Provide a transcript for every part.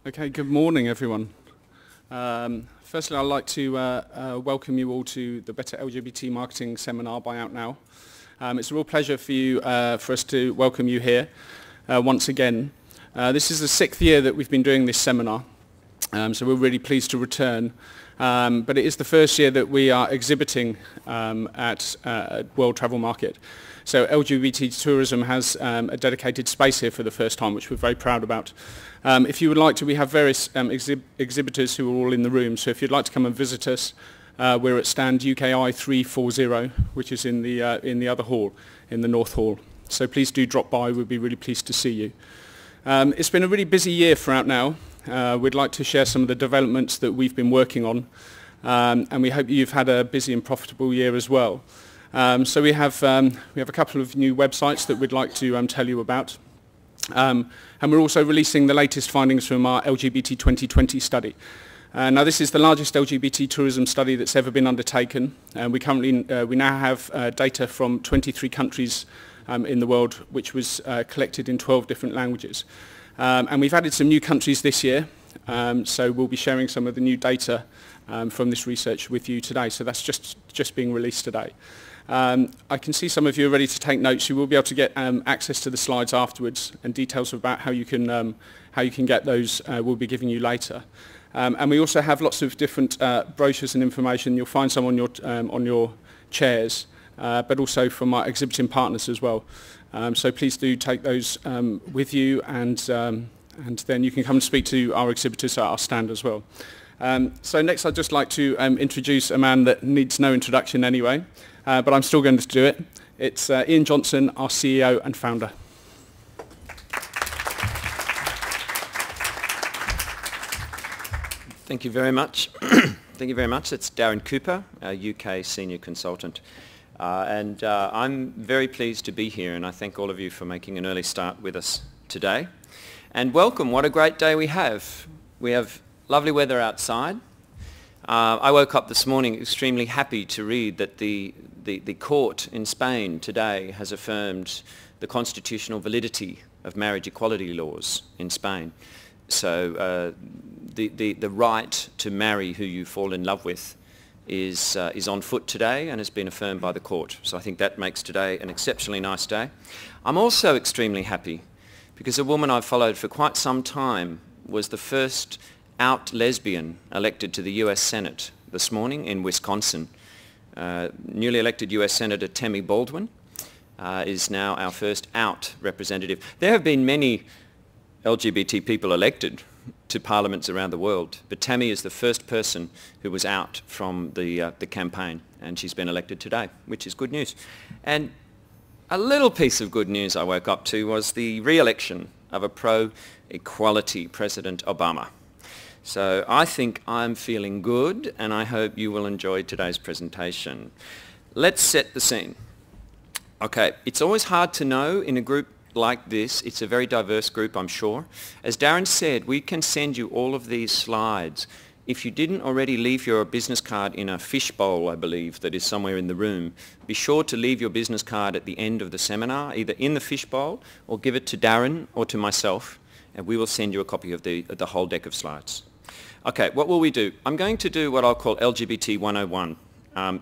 Okay, good morning everyone. Firstly, I'd like to welcome you all to the Better LGBT Marketing Seminar by Out Now. It's a real pleasure for us to welcome you here once again. This is the 6th year that we've been doing this seminar, so we're really pleased to return. But it is the first year that we are exhibiting at World Travel Market. So LGBT tourism has a dedicated space here for the first time, which we're very proud about. If you would like to, we have various exhibitors who are all in the room. So if you'd like to come and visit us, we're at stand UKI 340, which is in the other hall, in the North Hall. So please do drop by. We'd be really pleased to see you. It's been a really busy year for Out Now. We'd like to share some of the developments that we've been working on, and we hope you've had a busy and profitable year as well. So we have a couple of new websites that we'd like to tell you about. And we're also releasing the latest findings from our LGBT 2020 study. Now this is the largest LGBT tourism study that's ever been undertaken. We now have data from 23 countries in the world, which was collected in 12 different languages. And we've added some new countries this year, so we'll be sharing some of the new data from this research with you today. So that's just being released today. I can see some of you are ready to take notes. You will be able to get access to the slides afterwards, and details about how you can get those we'll be giving you later. And we also have lots of different brochures and information. You'll find some on your chairs, but also from our exhibiting partners as well. So please do take those with you, and then you can come and speak to our exhibitors at our stand as well. So next I'd just like to introduce a man that needs no introduction anyway, but I'm still going to do it. It's Ian Johnson, our CEO and founder. Thank you very much. Thank you very much. It's Darren Cooper, our UK Senior Consultant. And I'm very pleased to be here, and I thank all of you for making an early start with us today. And welcome, what a great day we have. We have lovely weather outside. I woke up this morning extremely happy to read that the court in Spain today has affirmed the constitutional validity of marriage equality laws in Spain. So the right to marry who you fall in love with is on foot today and has been affirmed by the court. So I think that makes today an exceptionally nice day. I'm also extremely happy because a woman I've followed for quite some time was the first out lesbian elected to the US Senate this morning in Wisconsin. Newly elected US Senator Tammy Baldwin is now our first out representative. There have been many LGBT people elected to parliaments around the world, but Tammy is the first person who was out from the campaign, and she's been elected today, which is good news. And a little piece of good news I woke up to was the re-election of a pro-equality President Obama. So I think I'm feeling good, and I hope you will enjoy today's presentation. Let's set the scene. Okay, it's always hard to know in a group like this. It's a very diverse group, I'm sure. As Darren said, we can send you all of these slides. If you didn't already leave your business card in a fishbowl, I believe, that is somewhere in the room, be sure to leave your business card at the end of the seminar, either in the fishbowl or give it to Darren or to myself, and we will send you a copy of the whole deck of slides. Okay, what will we do? I'm going to do what I'll call LGBT 101.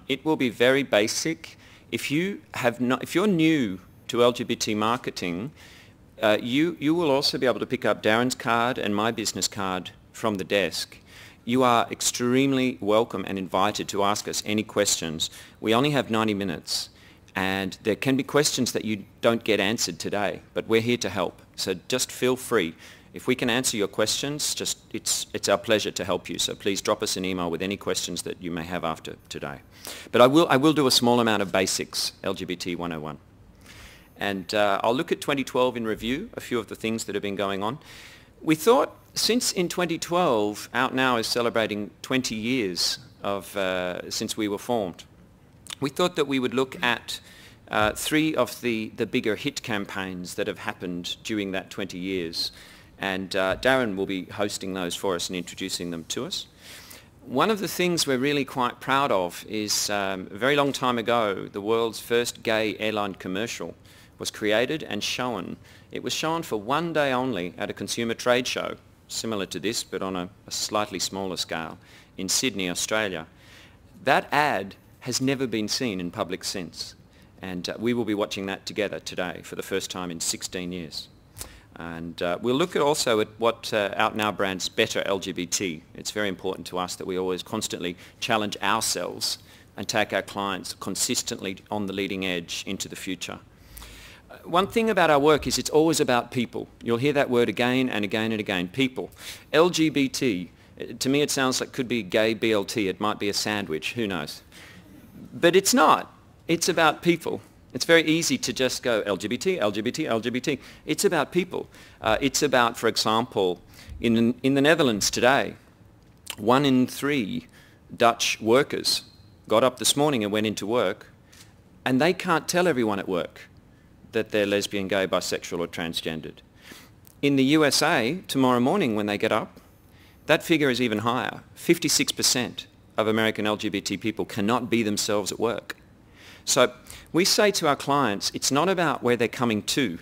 It will be very basic. If you're new to LGBT marketing, you will also be able to pick up Darren's card and my business card from the desk. You are extremely welcome and invited to ask us any questions. We only have 90 minutes, and there can be questions that you don't get answered today, but we're here to help. So just feel free. If we can answer your questions, it's our pleasure to help you. So please drop us an email with any questions that you may have after today. But I will do a small amount of basics, LGBT 101. And I'll look at 2012 in review, a few of the things that have been going on. We thought, since in 2012, Out Now is celebrating 20 years since we were formed, we thought that we would look at 3 of the bigger hit campaigns that have happened during that 20 years. And Darren will be hosting those for us and introducing them to us. One of the things we're really quite proud of is a very long time ago, the world's first gay airline commercial was created and shown. It was shown for one day only at a consumer trade show similar to this but on a slightly smaller scale in Sydney, Australia. That ad has never been seen in public since, and we will be watching that together today for the first time in 16 years. And we'll look at also at what Out Now brands better LGBT. It's very important to us that we always constantly challenge ourselves and take our clients consistently on the leading edge into the future. One thing about our work is it's always about people. You'll hear that word again and again and again, people. LGBT, to me it sounds like it could be gay BLT, it might be a sandwich, who knows. But it's not. It's about people. It's very easy to just go LGBT, LGBT, LGBT. It's about people. It's about, for example, in the Netherlands today, 1 in 3 Dutch workers got up this morning and went into work, and they can't tell everyone at work that they're lesbian, gay, bisexual or transgendered. In the USA, tomorrow morning when they get up, that figure is even higher. 56% of American LGBT people cannot be themselves at work. So we say to our clients, it's not about where they're coming to.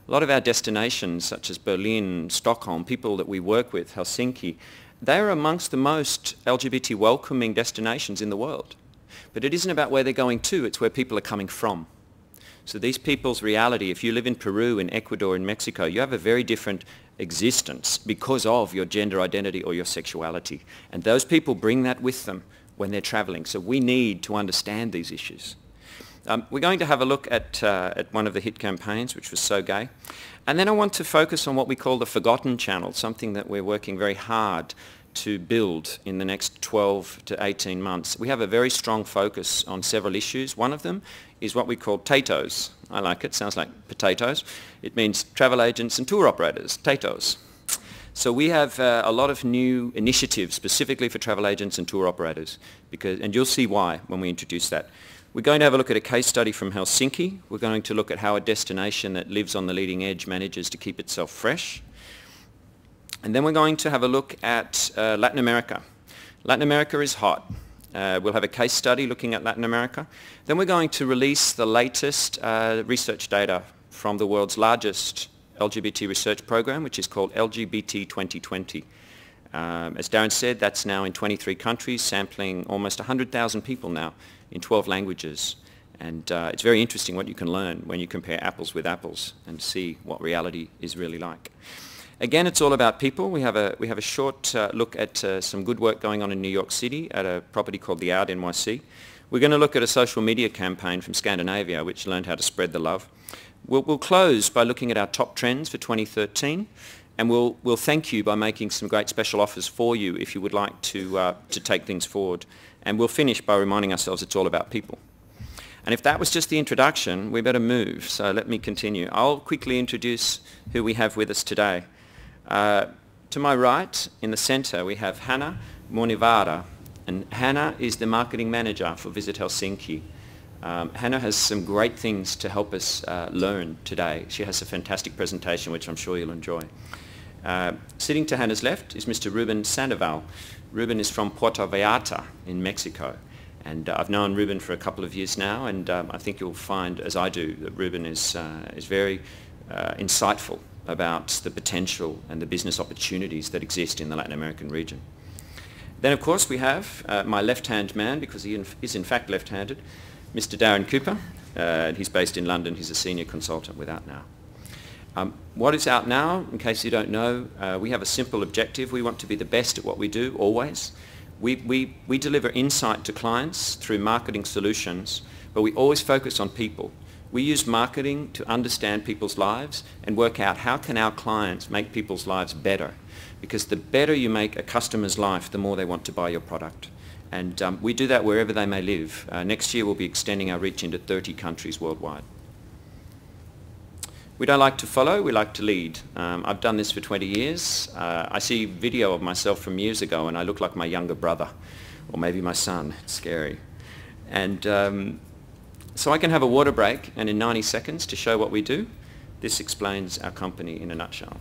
A lot of our destinations, such as Berlin, Stockholm, people that we work with, Helsinki, they're amongst the most LGBT welcoming destinations in the world. But it isn't about where they're going to, it's where people are coming from. So these people's reality, if you live in Peru, in Ecuador, in Mexico, you have a very different existence because of your gender identity or your sexuality. And those people bring that with them when they're traveling. So we need to understand these issues. We're going to have a look at one of the hit campaigns, which was So Gay. And then I want to focus on what we call the Forgotten Channel, something that we're working very hard to build in the next 12 to 18 months. We have a very strong focus on several issues. One of them is what we call TATOs. I like it, sounds like potatoes. It means travel agents and tour operators, TATOs. So we have a lot of new initiatives specifically for travel agents and tour operators, and you'll see why when we introduce that. We're going to have a look at a case study from Helsinki. We're going to look at how a destination that lives on the leading edge manages to keep itself fresh. And then we're going to have a look at Latin America. Latin America is hot. We'll have a case study looking at Latin America. Then we're going to release the latest research data from the world's largest LGBT research program, which is called LGBT 2020. As Darren said, that's now in 23 countries, sampling almost 100,000 people now in 12 languages. And it's very interesting what you can learn when you compare apples with apples and see what reality is really like. Again, it's all about people. We have a short look at some good work going on in New York City at a property called The Out NYC. We're going to look at a social media campaign from Scandinavia which learned how to spread the love. We'll close by looking at our top trends for 2013, and we'll thank you by making some great special offers for you if you would like to take things forward. And we'll finish by reminding ourselves it's all about people. And if that was just the introduction, we better move. So let me continue. I'll quickly introduce who we have with us today. To my right, in the center, we have Hanna Monivara. And Hanna is the marketing manager for Visit Helsinki. Hanna has some great things to help us learn today. She has a fantastic presentation, which I'm sure you'll enjoy. Sitting to Hanna's left is Mr. Ruben Sandoval. Ruben is from Puerto Vallarta in Mexico. And I've known Ruben for a couple of years now, and I think you'll find, as I do, that Ruben is very insightful about the potential and the business opportunities that exist in the Latin American region. Then, of course, we have my left-hand man, because he is in fact left-handed, Mr. Darren Cooper. He's based in London. He's a senior consultant with Out Now. What is Out Now? In case you don't know, we have a simple objective. We want to be the best at what we do, always. We deliver insight to clients through marketing solutions, but we always focus on people. We use marketing to understand people's lives and work out how can our clients make people's lives better. Because the better you make a customer's life, the more they want to buy your product. And we do that wherever they may live. Next year we'll be extending our reach into 30 countries worldwide. We don't like to follow, we like to lead. I've done this for 20 years. I see video of myself from years ago and I look like my younger brother, or maybe my son. It's scary. And so I can have a water break, and in 90 seconds to show what we do, this explains our company in a nutshell.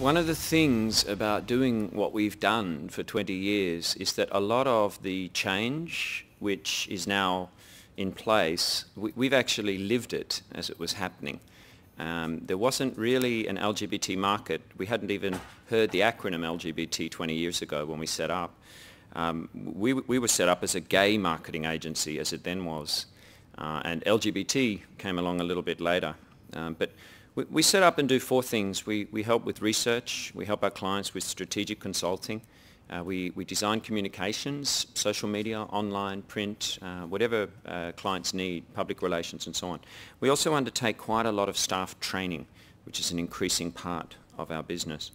One of the things about doing what we've done for 20 years is that a lot of the change which is now in place, we've actually lived it as it was happening. There wasn't really an LGBT market. We hadn't even heard the acronym LGBT 20 years ago when we set up. We were set up as a gay marketing agency, as it then was, and LGBT came along a little bit later. But we set up and do four things. We help with research, we help our clients with strategic consulting, we design communications, social media, online, print, whatever clients need, public relations and so on. We also undertake quite a lot of staff training, which is an increasing part of our business.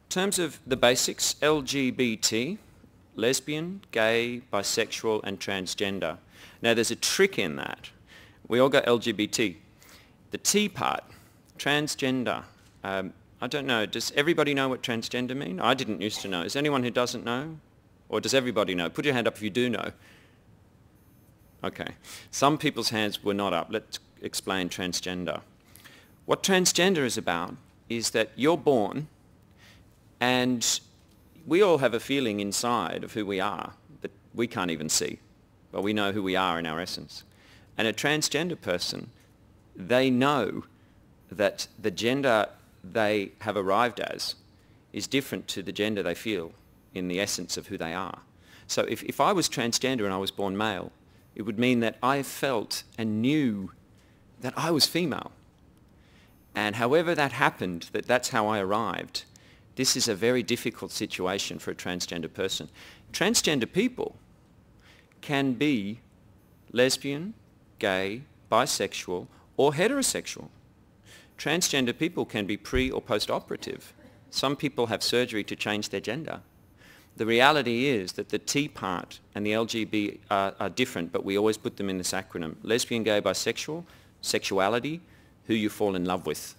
In terms of the basics, LGBT, lesbian, gay, bisexual and transgender. Now there's a trick in that. We all go LGBT. The T part, transgender. I don't know, does everybody know what transgender mean? I didn't used to know. Is anyone who doesn't know? Or does everybody know? Put your hand up if you do know. Okay. Some people's hands were not up. Let's explain transgender. What transgender is about is that you're born and we all have a feeling inside of who we are that we can't even see, but we know who we are in our essence. And a transgender person, they know that the gender they have arrived as is different to the gender they feel in the essence of who they are. So if I was transgender and I was born male, it would mean that I felt and knew that I was female. And however that happened, that's how I arrived. This is a very difficult situation for a transgender person. Transgender people can be lesbian, gay, bisexual, or heterosexual. Transgender people can be pre or post-operative. Some people have surgery to change their gender. The reality is that the T part and the LGB are different, but we always put them in this acronym. Lesbian, gay, bisexual, sexuality, who you fall in love with.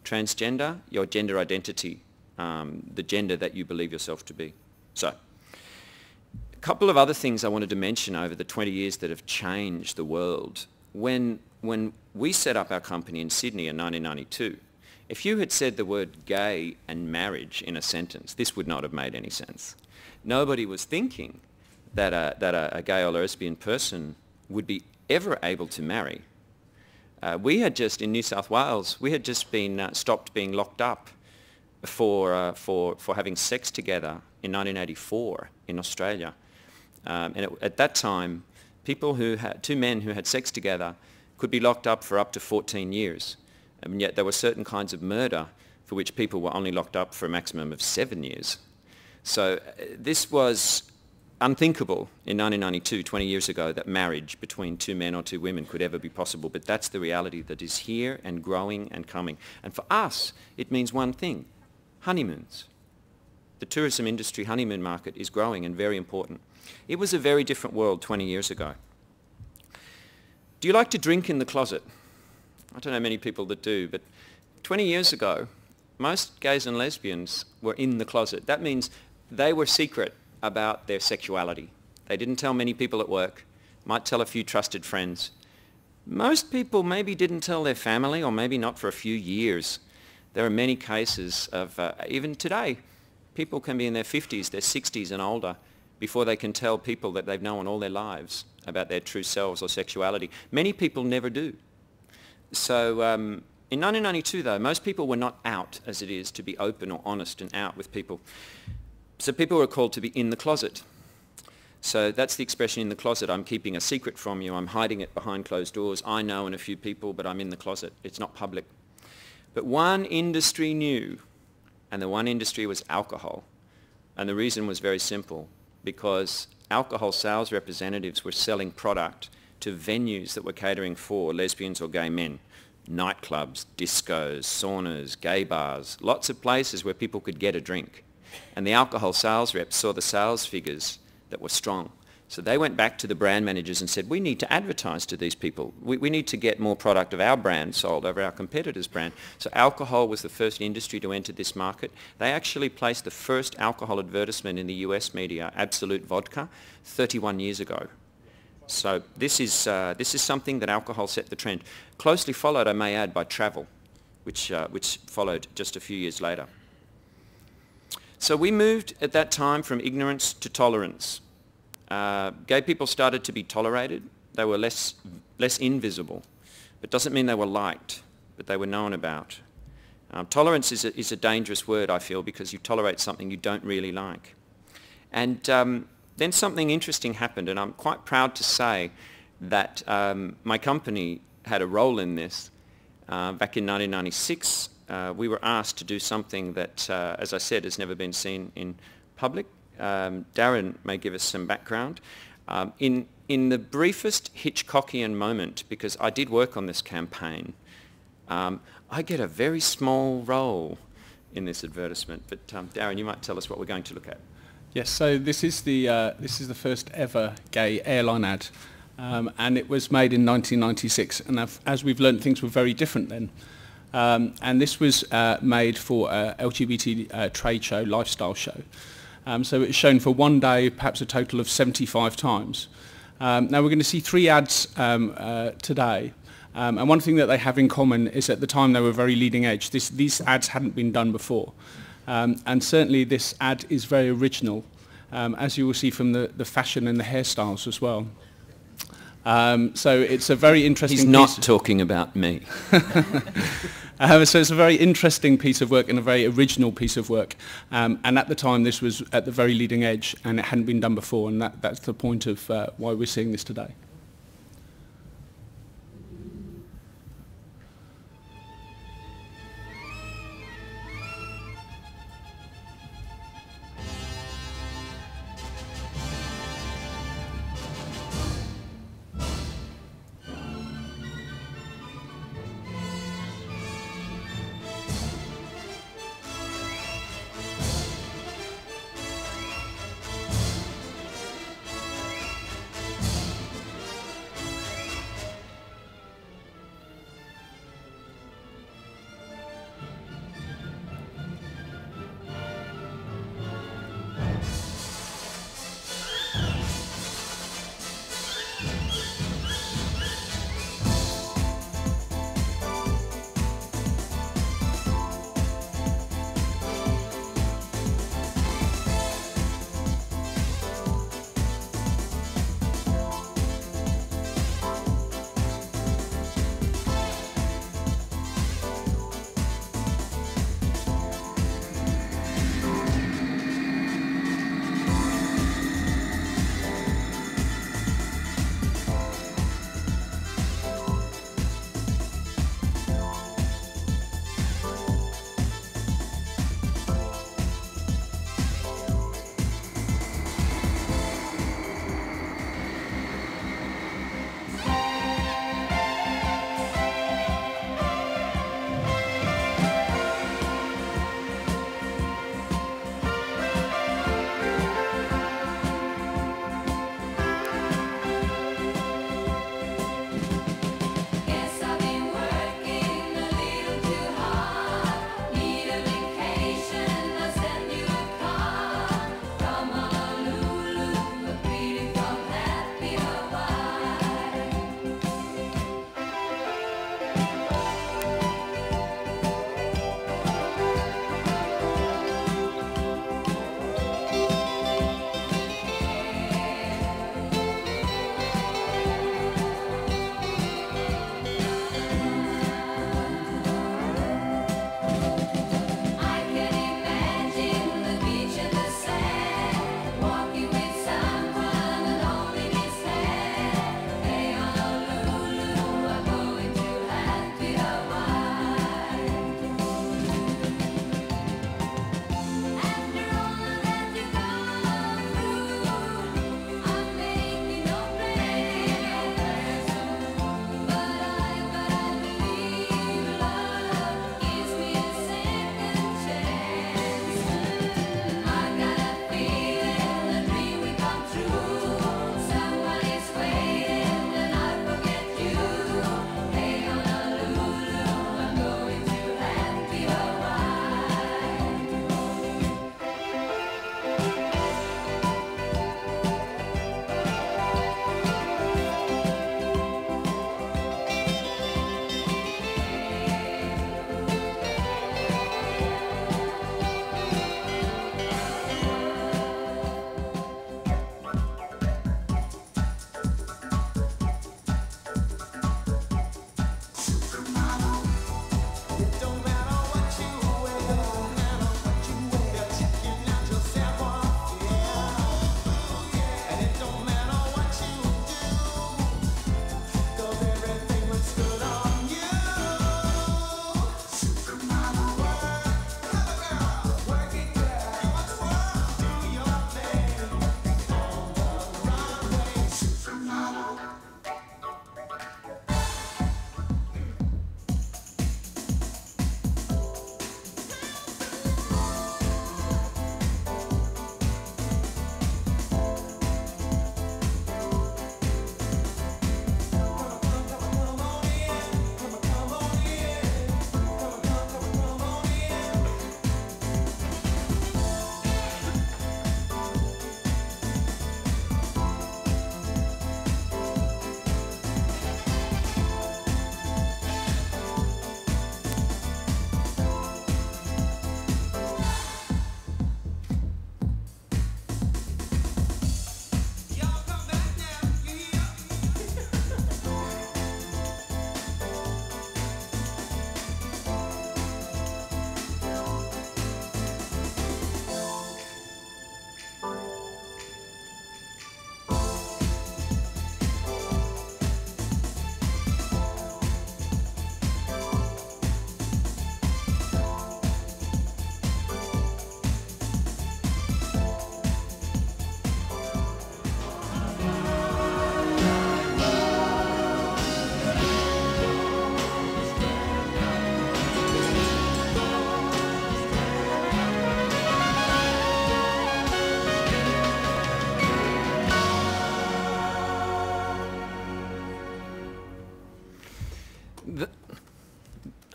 Transgender, your gender identity, the gender that you believe yourself to be. So, a couple of other things I wanted to mention over the 20 years that have changed the world. When we set up our company in Sydney in 1992, if you had said the word gay and marriage in a sentence, this would not have made any sense. Nobody was thinking that a gay or lesbian person would be ever able to marry. We had just, in New South Wales, we had just been stopped being locked up for having sex together in 1984 in Australia. At that time, two men who had sex together could be locked up for up to 14 years. And yet there were certain kinds of murder for which people were only locked up for a maximum of 7 years. So this was unthinkable in 1992, 20 years ago, that marriage between two men or two women could ever be possible. But that's the reality that is here and growing and coming. And for us, it means one thing: honeymoons. The tourism industry honeymoon market is growing and very important. It was a very different world 20 years ago. Do you like to drink in the closet? I don't know many people that do, but 20 years ago, most gays and lesbians were in the closet. That means they were secret about their sexuality. They didn't tell many people at work, might tell a few trusted friends. Most people maybe didn't tell their family, or maybe not for a few years. There are many cases of, even today, people can be in their 50s, their 60s and older before they can tell people that they've known all their lives about their true selves or sexuality. Many people never do. So in 1992, though, most people were not out as it is to be open or honest and out with people. So people were called to be in the closet. So that's the expression, in the closet. I'm keeping a secret from you. I'm hiding it behind closed doors. I know and a few people, but I'm in the closet. It's not public. But one industry knew, and the one industry was alcohol. And the reason was very simple, because alcohol sales representatives were selling product to venues that were catering for lesbians or gay men. Nightclubs, discos, saunas, gay bars, lots of places where people could get a drink. And the alcohol sales reps saw the sales figures that were strong. So they went back to the brand managers and said, we need to advertise to these people. We need to get more product of our brand sold over our competitor's brand. So alcohol was the first industry to enter this market. They actually placed the first alcohol advertisement in the US media, Absolute Vodka, 31 years ago. So this is something that alcohol set the trend. Closely followed, I may add, by travel, which followed just a few years later. So we moved at that time from ignorance to tolerance. Gay people started to be tolerated. They were less invisible. It doesn't mean they were liked, but they were known about. Tolerance is a dangerous word, I feel, because you tolerate something you don't really like. And then something interesting happened, and I'm quite proud to say that my company had a role in this. Back in 1996, we were asked to do something that, as I said, has never been seen in public. Darren may give us some background. In the briefest Hitchcockian moment, because I did work on this campaign, I get a very small role in this advertisement. But Darren, you might tell us what we're going to look at. Yes, so this is the first ever gay airline ad, and it was made in 1996. And as we've learned, things were very different then. And this was made for a LGBT trade show, lifestyle show. So it was shown for one day, perhaps a total of 75 times. Now we're going to see 3 ads today. And one thing that they have in common is at the time they were very leading edge. These ads hadn't been done before. And certainly this ad is very original, as you will see from the fashion and the hairstyles as well. So it's a very interesting He's not talking about me. So it's a very interesting piece of work and a very original piece of work. And at the time this was at the very leading edge and it hadn't been done before, and that's the point of why we're seeing this today.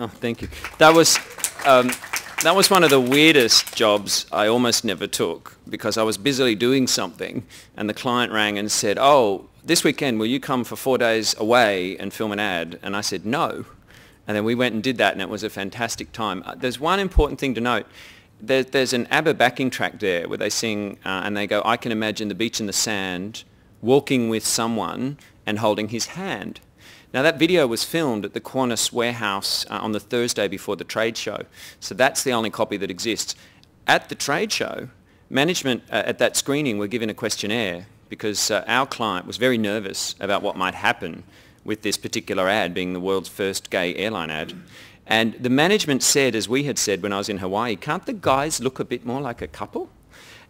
Oh, thank you. That was one of the weirdest jobs I almost never took, because I was busily doing something and the client rang and said, oh, this weekend will you come for 4 days away and film an ad? And I said no. And then we went and did that, and it was a fantastic time. There's one important thing to note. There's an ABBA backing track there where they sing and they go, I can imagine the beach and the sand, walking with someone and holding his hand. Now that video was filmed at the Qantas warehouse on the Thursday before the trade show. So that's the only copy that exists. At the trade show, management at that screening were given a questionnaire because our client was very nervous about what might happen with this particular ad being the world's first gay airline ad. And the management said, as we had said when I was in Hawaii, can't the guys look a bit more like a couple?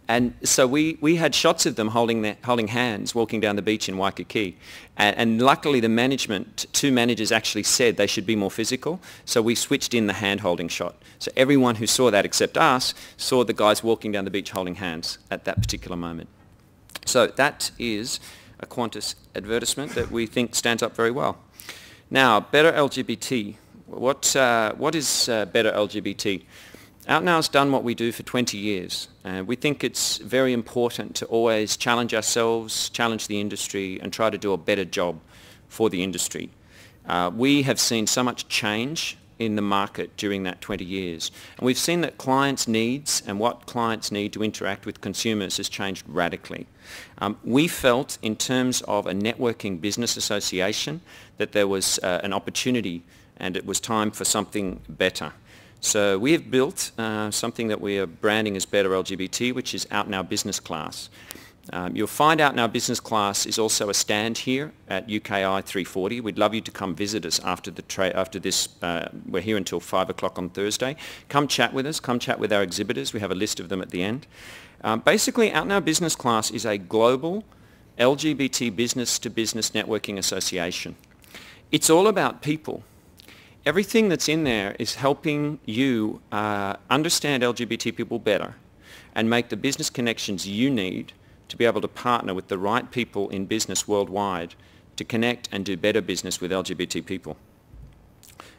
And so we had shots of them holding hands walking down the beach in Waikiki. And luckily the management, 2 managers actually said they should be more physical. So we switched in the hand-holding shot. So everyone who saw that except us saw the guys walking down the beach holding hands at that particular moment. So that is a Qantas advertisement that we think stands up very well. Now, Better LGBT. What is Better LGBT? OutNow's done what we do for 20 years. We think it's very important to always challenge ourselves, challenge the industry, and try to do a better job for the industry. We have seen so much change in the market during that 20 years. And we've seen that clients' needs and what clients need to interact with consumers has changed radically. We felt, in terms of a networking business association, that there was an opportunity and it was time for something better. So we have built something that we are branding as Better LGBT, which is OutNow Business Class. You'll find OutNow Business Class is also a stand here at UKI 340. We'd love you to come visit us after this. We're here until 5 o'clock on Thursday. Come chat with us. Come chat with our exhibitors. We have a list of them at the end. Basically, OutNow Business Class is a global LGBT business-to-business networking association. It's all about people. Everything that's in there is helping you understand LGBT people better and make the business connections you need to be able to partner with the right people in business worldwide to connect and do better business with LGBT people.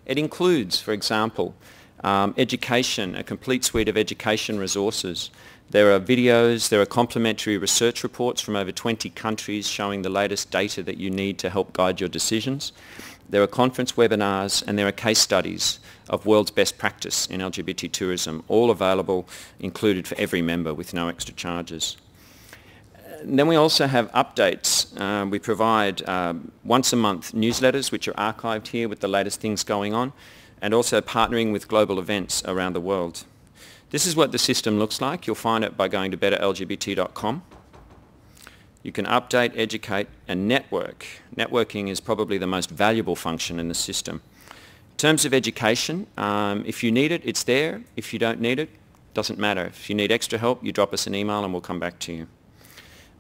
It includes, for example, education, a complete suite of education resources. There are videos, there are complementary research reports from over 20 countries showing the latest data that you need to help guide your decisions. There are conference webinars and there are case studies of world's best practice in LGBT tourism, all available, included for every member with no extra charges. And then we also have updates. We provide once a month newsletters which are archived here with the latest things going on, and also partnering with global events around the world. This is what the system looks like. You'll find it by going to betterlgbt.com. You can update, educate, and network. Networking is probably the most valuable function in the system. In terms of education, if you need it, it's there. If you don't need it, doesn't matter. If you need extra help, you drop us an email and we'll come back to you.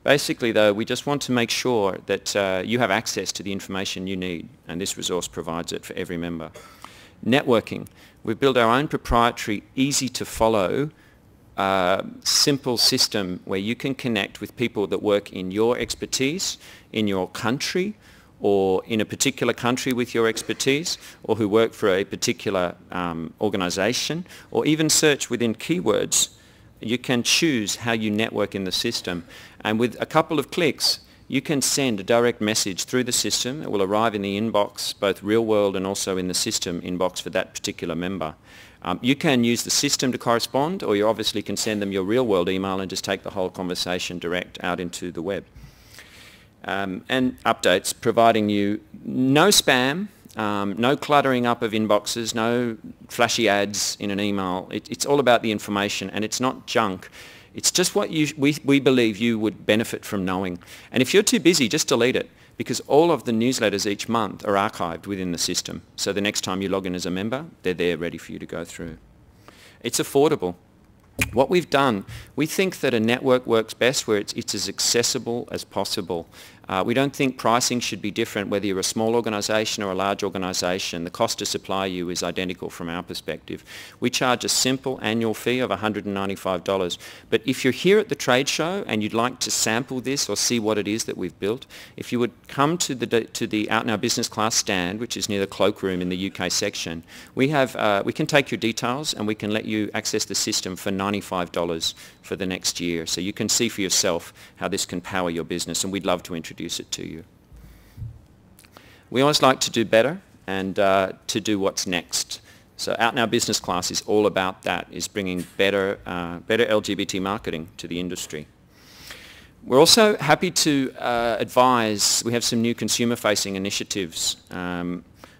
Basically, though, we just want to make sure that you have access to the information you need, and this resource provides it for every member. Networking. We've built our own proprietary, easy-to-follow, simple system where you can connect with people that work in your expertise, in your country, or in a particular country with your expertise, or who work for a particular organization, or even search within keywords. You can choose how you network in the system. And with a couple of clicks, you can send a direct message through the system. It will arrive in the inbox, both real world and also in the system inbox for that particular member. You can use the system to correspond, or you obviously can send them your real world email and just take the whole conversation direct out into the web. And updates, providing you no spam, no cluttering up of inboxes, no flashy ads in an email. It's all about the information, and it's not junk. It's just what we believe you would benefit from knowing. And if you're too busy, just delete it, because all of the newsletters each month are archived within the system. So the next time you log in as a member, they're there ready for you to go through. It's affordable. What we've done, we think that a network works best where it's as accessible as possible. We don't think pricing should be different whether you're a small organisation or a large organisation. The cost to supply you is identical from our perspective. We charge a simple annual fee of $195. But if you're here at the trade show and you'd like to sample this or see what it is that we've built, if you would come to the Out Now Business Class stand, which is near the cloakroom in the UK section, we can take your details and we can let you access the system for $95 for the next year. So you can see for yourself how this can power your business, and we'd love to introduce it to you. We always like to do better and to do what's next. So Out Now Business Class is all about that, is bringing better LGBT marketing to the industry. We're also happy to advise, we have some new consumer-facing initiatives.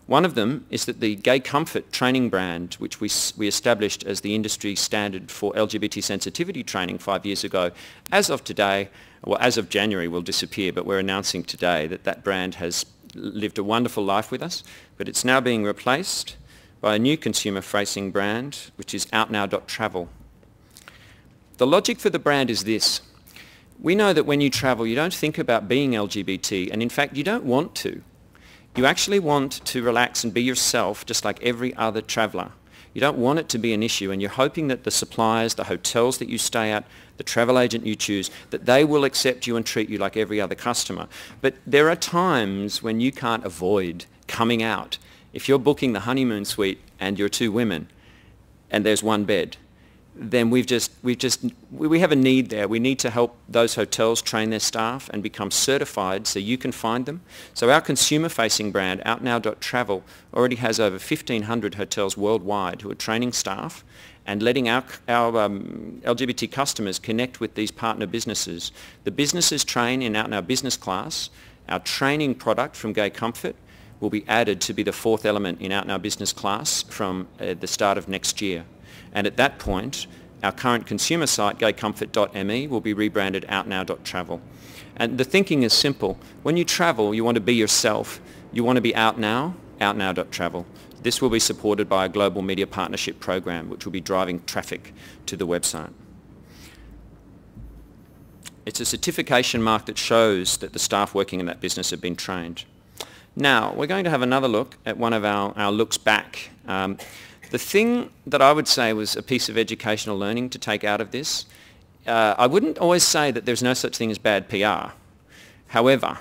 One of them is that the Gay Comfort training brand, which we established as the industry standard for LGBT sensitivity training 5 years ago, as of today, well, as of January will disappear, but we're announcing today that that brand has lived a wonderful life with us, but it's now being replaced by a new consumer-facing brand, which is outnow.travel. The logic for the brand is this. We know that when you travel, you don't think about being LGBT, and in fact, you don't want to. You actually want to relax and be yourself just like every other traveller. You don't want it to be an issue, and you're hoping that the suppliers, the hotels that you stay at, the travel agent you choose, that they will accept you and treat you like every other customer. But there are times when you can't avoid coming out. If you're booking the honeymoon suite and you're 2 women and there's 1 bed, then we have a need there. We need to help those hotels train their staff and become certified so you can find them. So our consumer-facing brand, outnow.travel, already has over 1,500 hotels worldwide who are training staff and letting our LGBT customers connect with these partner businesses. The businesses train in Out Now Business Class. Our training product from Gay Comfort will be added to be the 4th element in Out Now Business Class from the start of next year. And at that point, our current consumer site, gaycomfort.me, will be rebranded outnow.travel. And the thinking is simple. When you travel, you want to be yourself. You want to be out now, outnow.travel. This will be supported by a global media partnership program, which will be driving traffic to the website. It's a certification mark that shows that the staff working in that business have been trained. Now, we're going to have another look at one of our looks back. The thing that I would say was a piece of educational learning to take out of this, I wouldn't always say that there's no such thing as bad PR. However,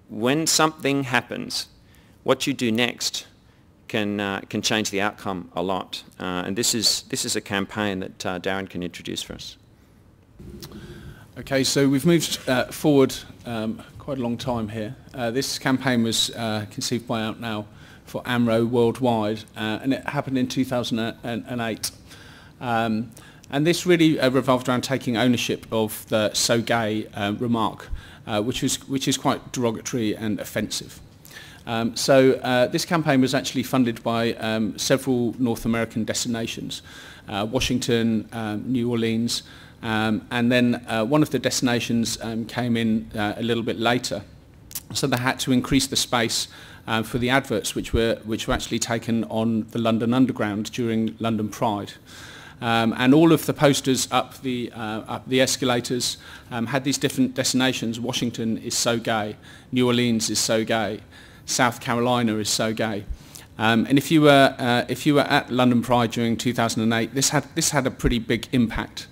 when something happens, what you do next can change the outcome a lot. And this is a campaign that Darren can introduce for us. Okay, so we've moved forward quite a long time here. This campaign was conceived by Out Now for AMRO worldwide, and it happened in 2008. And this really revolved around taking ownership of the "so gay" remark, which is quite derogatory and offensive. So this campaign was actually funded by several North American destinations, Washington, New Orleans, and then one of the destinations came in a little bit later. So they had to increase the space for the adverts, which were actually taken on the London Underground during London Pride. And all of the posters up the escalators had these different destinations. Washington is so gay, New Orleans is so gay, South Carolina is so gay. And if you were at London Pride during 2008, this had a pretty big impact.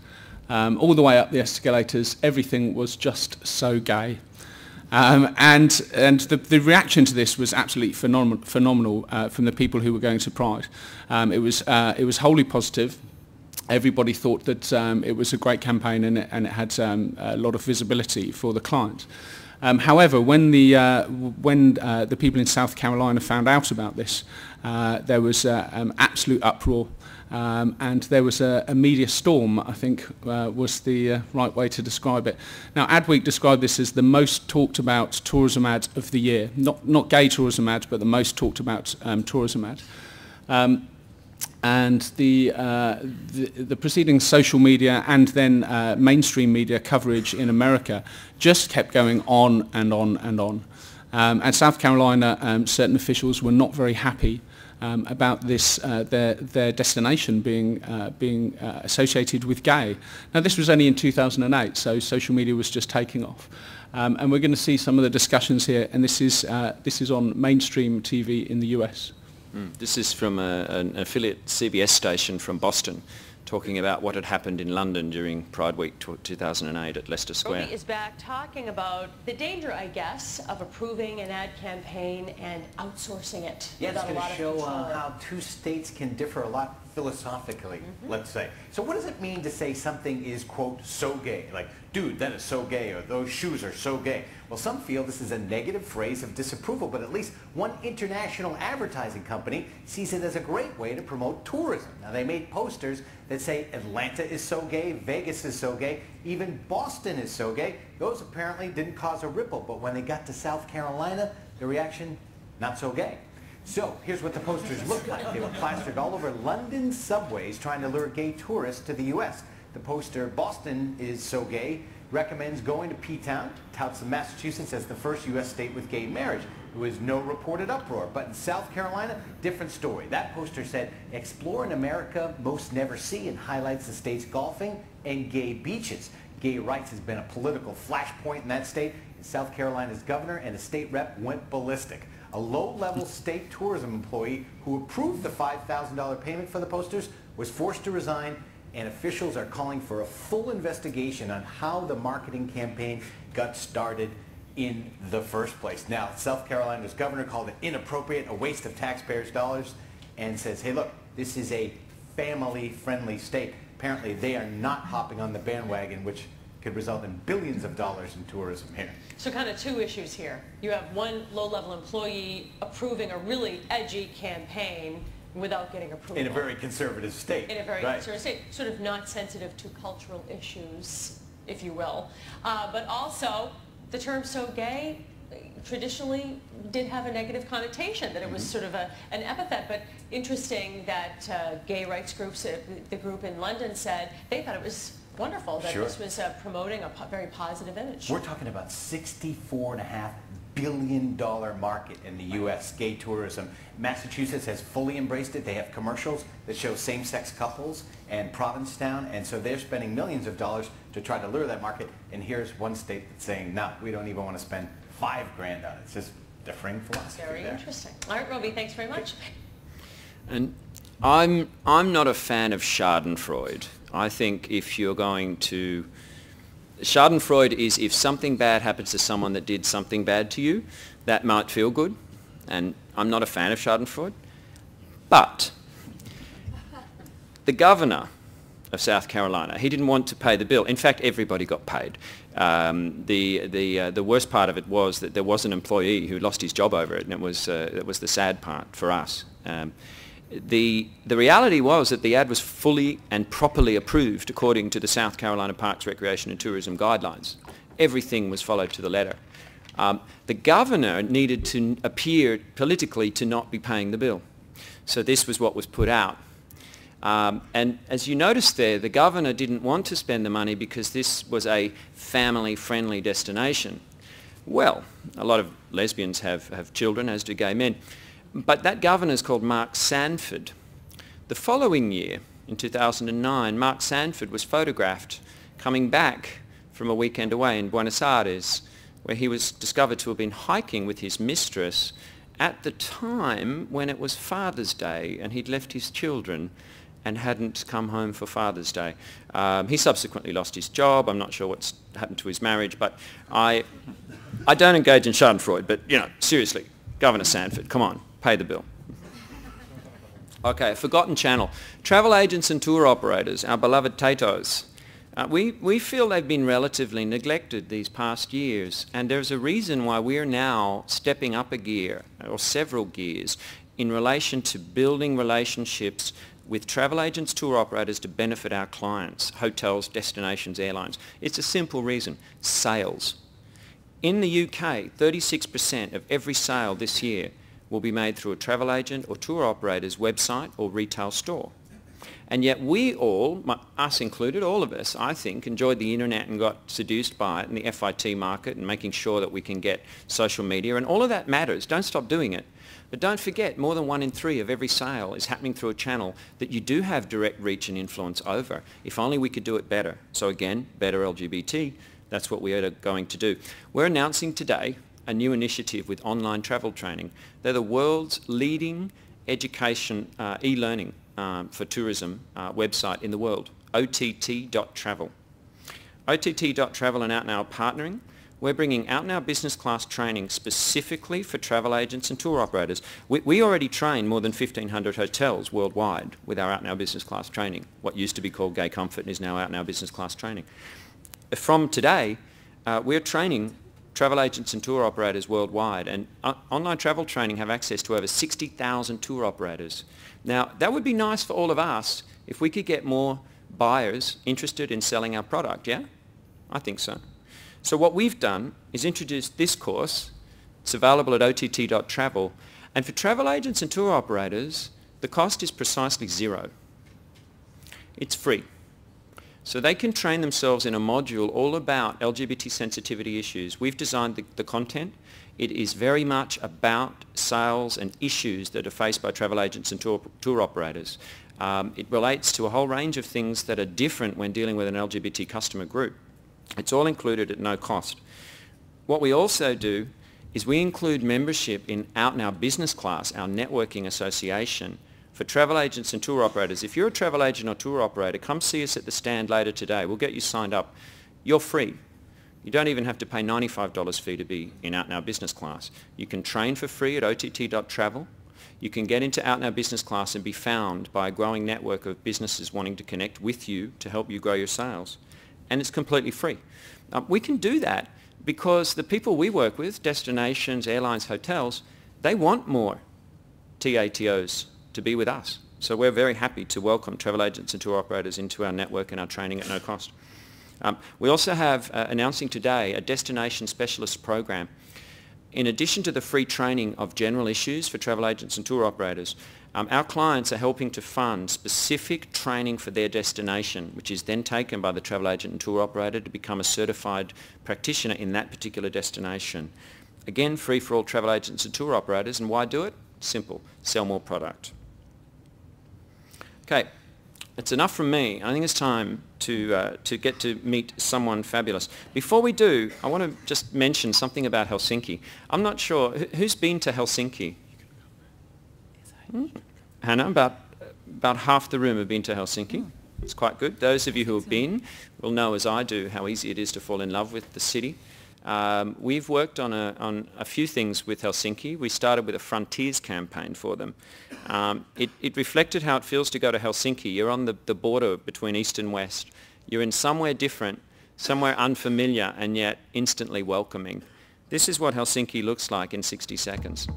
All the way up the escalators, everything was just so gay. And the reaction to this was absolutely phenomenal from the people who were going to Pride. It was wholly positive. Everybody thought that it was a great campaign, and it had a lot of visibility for the client. However, when the people in South Carolina found out about this, there was absolute uproar. And there was a media storm, I think was the right way to describe it. Now, Adweek described this as the most talked about tourism ad of the year. Not gay tourism ad, but the most talked about tourism ad. And the preceding social media and then mainstream media coverage in America just kept going on and on and on. And South Carolina, certain officials were not very happy about this their destination being associated with gay. Now this was only in 2008, so social media was just taking off. And we're going to see some of the discussions here, and this is on mainstream TV in the US. This is from an affiliate CBS station from Boston, talking about what had happened in London during Pride Week 2008 at Leicester Square. Roby is back talking about the danger, I guess, of approving an ad campaign and outsourcing it. Yeah, it's without a going lot to of show control. how two states can differ a lot philosophically, let's say. So what does it mean to say something is, quote, so gay? Like, dude, that is so gay, or those shoes are so gay. Well, some feel this is a negative phrase of disapproval, but at least one international advertising company sees it as a great way to promote tourism. Now, they made posters that say Atlanta is so gay, Vegas is so gay, even Boston is so gay. Those apparently didn't cause a ripple, but when they got to South Carolina, the reaction, not so gay. So here's what the posters looked like. They were plastered all over London subways trying to lure gay tourists to the U.S. The poster, Boston is so gay, recommends going to P-Town, touts Massachusetts as the first U.S. state with gay marriage. There was no reported uproar. But in South Carolina, different story. That poster said, explore an America most never see, and highlights the state's golfing and gay beaches. Gay rights has been a political flashpoint in that state. South Carolina's governor and a state rep went ballistic. A low-level state tourism employee who approved the $5,000 payment for the posters was forced to resign, and officials are calling for a full investigation on how the marketing campaign got started in the first place. Now, South Carolina's governor called it inappropriate, a waste of taxpayers' dollars, and says, hey, look, this is a family-friendly state. Apparently, they are not hopping on the bandwagon, which could result in billions of dollars in tourism here. So kind of two issues here. You have one low-level employee approving a really edgy campaign without getting approval. In a very conservative state. In a very right. conservative state, sort of not sensitive to cultural issues, if you will. But also, the term so gay traditionally did have a negative connotation, that it was sort of an epithet, but interesting that gay rights groups, the group in London said they thought it was wonderful that this was promoting a very positive image. We're talking about $64.5 billion market in the U.S., gay tourism. Massachusetts has fully embraced it. They have commercials that show same-sex couples and Provincetown, and so they're spending millions of dollars to try to lure that market. And here's one state that's saying, no, we don't even want to spend $5 grand on it. It's just differing philosophy Very there. interesting. All right, Roby, thanks very much. And I'm not a fan of Schadenfreude. I think if you're going to... Schadenfreude is if something bad happens to someone that did something bad to you, that might feel good. And I'm not a fan of Schadenfreude. But the governor of South Carolina, he didn't want to pay the bill. In fact, everybody got paid. The worst part of it was that there was an employee who lost his job over it, and it was the sad part for us. The reality was that the ad was fully and properly approved according to the South Carolina Parks, Recreation and Tourism guidelines. Everything was followed to the letter. The governor needed to appear politically to not be paying the bill. So this was what was put out. And as you noticed there, the governor didn't want to spend the money because this was a family-friendly destination. Well, a lot of lesbians have children, as do gay men. But that governor is called Mark Sanford. The following year, in 2009, Mark Sanford was photographed coming back from a weekend away in Buenos Aires, where he was discovered to have been hiking with his mistress at the time when it was Father's Day, and he'd left his children and hadn't come home for Father's Day. He subsequently lost his job. I'm not sure what's happened to his marriage, but I don't engage in Schadenfreude, but, you know, seriously, Governor Sanford, come on. Pay the bill. Okay, forgotten channel. Travel agents and tour operators, our beloved Tatos. We feel they've been relatively neglected these past years, and there's a reason why we're now stepping up a gear, or several gears, in relation to building relationships with travel agents, tour operators to benefit our clients, hotels, destinations, airlines. It's a simple reason, sales. In the UK, 36% of every sale this year will be made through a travel agent or tour operator's website or retail store. And yet we all, us included, all of us, I think, enjoyed the internet and got seduced by it and the FIT market and making sure that we can get social media, and all of that matters. Don't stop doing it. But don't forget, more than 1 in 3 of every sale is happening through a channel that you do have direct reach and influence over. If only we could do it better. So again, better LGBT, that's what we are going to do. We're announcing today a new initiative with online travel training. They're the world's leading education e-learning for tourism website in the world, ott.travel. ott.travel and OutNow are partnering. We're bringing OutNow business class training specifically for travel agents and tour operators. We already train more than 1,500 hotels worldwide with our OutNow business class training. What used to be called Gay Comfort is now OutNow business class training. From today, we're training travel agents and tour operators worldwide, and online travel training have access to over 60,000 tour operators. Now, that would be nice for all of us if we could get more buyers interested in selling our product, yeah? I think so. So what we've done is introduced this course. It's available at ott.travel, and for travel agents and tour operators, the cost is precisely zero. It's free. So they can train themselves in a module all about LGBT sensitivity issues. We've designed the content. It is very much about sales and issues that are faced by travel agents and tour operators. It relates to a whole range of things that are different when dealing with an LGBT customer group. It's all included at no cost. What we also do is we include membership in OutNow Business Class, our networking association, for travel agents and tour operators. If you're a travel agent or tour operator, come see us at the stand later today. We'll get you signed up. You're free. You don't even have to pay $95 fee to be in OutNow Business Class. You can train for free at ott.travel. You can get into OutNow Business Class and be found by a growing network of businesses wanting to connect with you to help you grow your sales. And it's completely free. We can do that because the people we work with, destinations, airlines, hotels, they want more TATOs to be with us. So we're very happy to welcome travel agents and tour operators into our network and our training at no cost. We also have, announcing today, a destination specialist program. In addition to the free training of general issues for travel agents and tour operators, our clients are helping to fund specific training for their destination, which is then taken by the travel agent and tour operator to become a certified practitioner in that particular destination. Again, free for all travel agents and tour operators. And why do it? Simple. Sell more product. Okay, it's enough from me. I think it's time to get to meet someone fabulous. Before we do, I want to just mention something about Helsinki. I'm not sure, who's been to Helsinki? Hannah, about half the room have been to Helsinki. It's quite good. Those of you who have been will know, as I do, how easy it is to fall in love with the city. We've worked on a few things with Helsinki. We started with a Frontiers campaign for them. It reflected how it feels to go to Helsinki. You're on the border between East and West. You're in somewhere different, somewhere unfamiliar, and yet instantly welcoming. This is what Helsinki looks like in 60 seconds.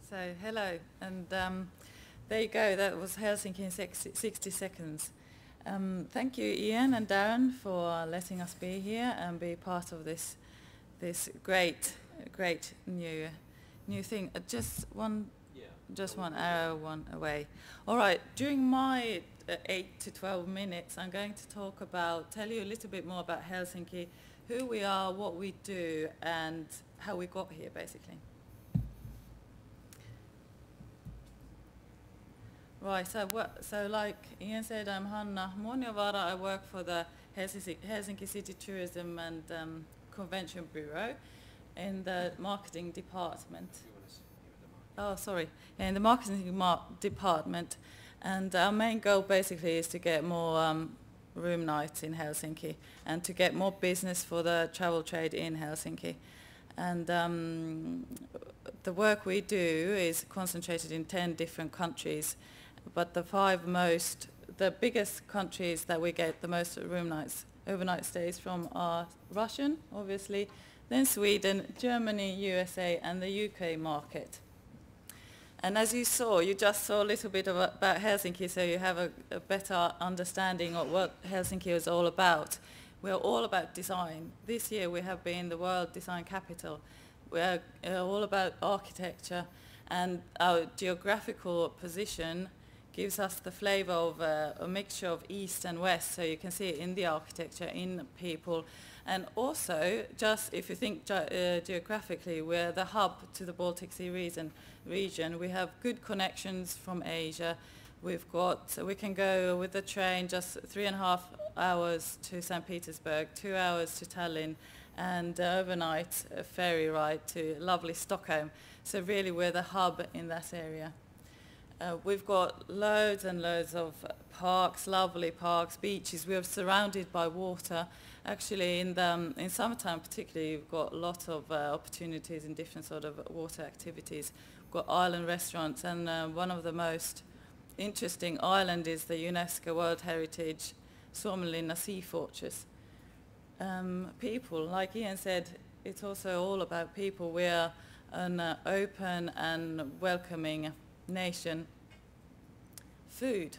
So hello, and there you go. That was Helsinki in 60 seconds. Thank you, Ian and Darren, for letting us be here and be part of this great new thing. Just one arrow, one away. All right. During my 8 to 12 minutes, I'm going to tell you a little bit more about Helsinki, who we are, what we do, and how we got here, basically. Right, so like Ian said, I'm Hanna Muoniovaara. I work for the Helsinki City Tourism and Convention Bureau. in the marketing department. Oh, sorry. In the marketing department, and our main goal basically is to get more room nights in Helsinki and to get more business for the travel trade in Helsinki. And the work we do is concentrated in 10 different countries, but the biggest countries that we get the most room nights, overnight stays from are Russian, obviously, then Sweden, Germany, USA, and the UK market. And as you just saw a little bit about Helsinki, so you have a better understanding of what Helsinki is all about. We're all about design. This year we have been the World Design Capital. We're all about architecture, and our geographical position gives us the flavor of a mixture of East and West, so you can see it in the architecture, in people. And also, just if you think geographically, we're the hub to the Baltic Sea region. We have good connections from Asia. We can go with the train just 3.5 hours to St. Petersburg, 2 hours to Tallinn, and overnight a ferry ride to lovely Stockholm. So really we're the hub in that area. We've got loads and loads of parks, lovely parks, beaches. We're surrounded by water. Actually, in summertime particularly, we've got a lot of opportunities in different sort of water activities. We've got island restaurants, and one of the most interesting island is the UNESCO World Heritage Suomenlinna Sea Fortress. People, like Ian said, it's also all about people. We're an open and welcoming nation. Food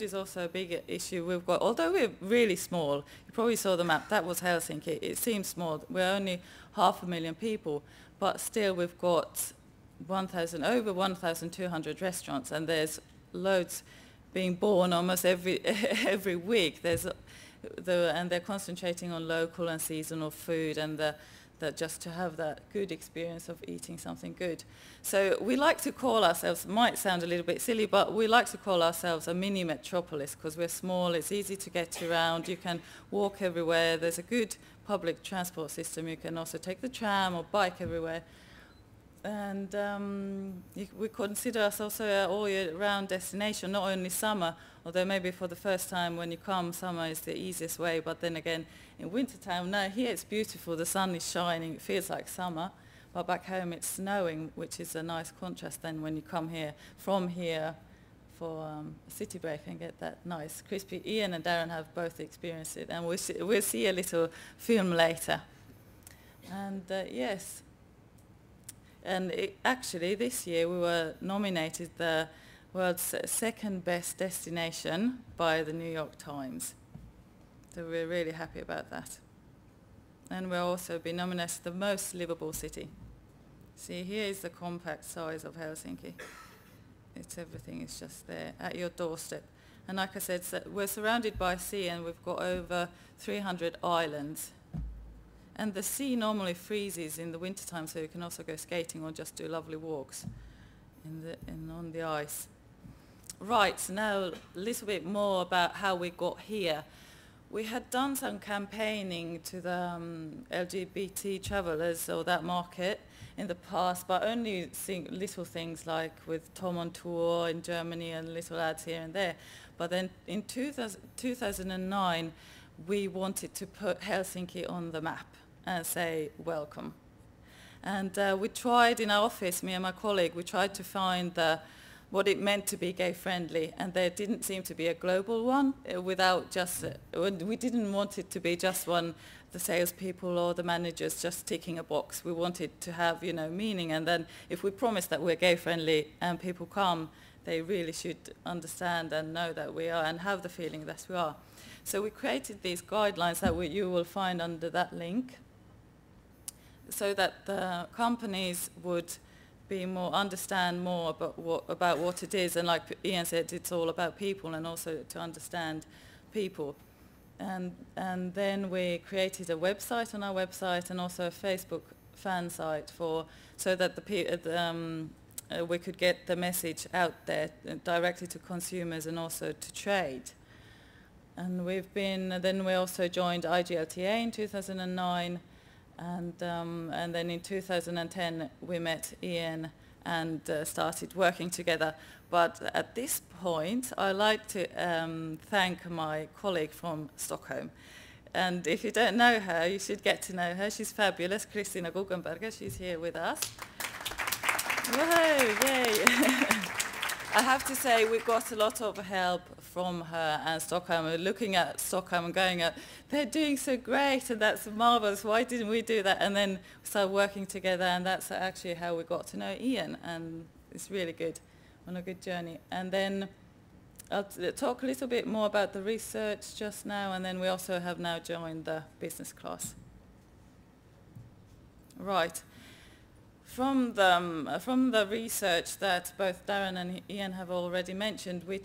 is also a big issue we've got. Although we're really small, you probably saw the map, that was Helsinki. It seems small. We're only 500,000 people, but still we've got over 1,200 restaurants, and there's loads being born almost every week. And they're concentrating on local and seasonal food, and just to have that good experience of eating something good. So we like to call ourselves, might sound a little bit silly, but we like to call ourselves a mini metropolis because we're small, it's easy to get around, you can walk everywhere, there's a good public transport system, you can also take the tram or bike everywhere. And we consider us also an all-year-round destination, not only summer, although maybe for the first time when you come, summer is the easiest way, but then again, in wintertime, no, here it's beautiful, the sun is shining, it feels like summer, but back home it's snowing, which is a nice contrast then when you come here, from here, for a city break and get that nice crispy. Ian and Darren have both experienced it, and we'll see a little film later. And yes. And actually, this year we were nominated the world's second best destination by the New York Times. So we're really happy about that. And we'll also be nominated the most livable city. See, here is the compact size of Helsinki. Everything is just there at your doorstep. And like I said, we're surrounded by sea, and we've got over 300 islands. And the sea normally freezes in the wintertime, so you can also go skating or just do lovely walks on the ice. Right, so now a little bit more about how we got here. We had done some campaigning to the LGBT travellers or that market in the past, but only seeing little things like with Tom on Tour in Germany and little ads here and there. But then in 2009, we wanted to put Helsinki on the map and say welcome. And we tried in our office, me and my colleague, we tried to find what it meant to be gay friendly, and there didn't seem to be a global one without just, we didn't want it to be just the salespeople or the managers just ticking a box. We wanted to have, meaning, and then if we promise that we're gay friendly and people come, they really should understand and know that we are and have the feeling that we are. So we created these guidelines that you will find under that link, so that the companies would understand more about what it is, and like Ian said, it's all about people, and also to understand people. And then we created a website on our website, and also a Facebook fan site so that we could get the message out there directly to consumers and also to trade. And then we also joined IGLTA in 2009. And then in 2010 we met Ian and started working together. But at this point I'd like to thank my colleague from Stockholm. And if you don't know her, you should get to know her. She's fabulous, Kristina Guggenberger. She's here with us. Whoa, yay. I have to say we got a lot of help from her and Stockholm. We're looking at Stockholm and going, they're doing so great and that's marvelous. Why didn't we do that? And then we started working together, and that's actually how we got to know Ian, and it's really good, on a good journey. And then I'll talk a little bit more about the research just now, and then we also have now joined the business class. Right. From the research that both Darren and Ian have already mentioned, we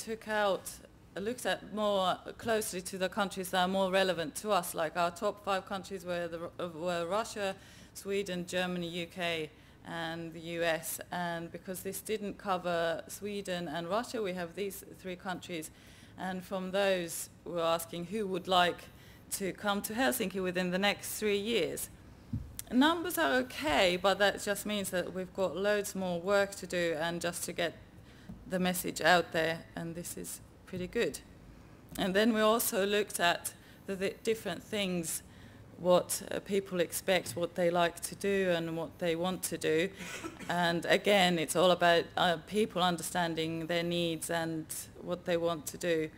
looked at more closely to the countries that are more relevant to us, like our top 5 countries were Russia, Sweden, Germany, UK, and the US. And because this didn't cover Sweden and Russia, we have these 3 countries. And from those, we're asking who would like to come to Helsinki within the next 3 years. Numbers are okay, but that just means that we've got loads more work to do and just to get the message out there, and this is pretty good. And then we also looked at the different things, what people expect, what they like to do and what they want to do. And again, it's all about people understanding their needs and what they want to do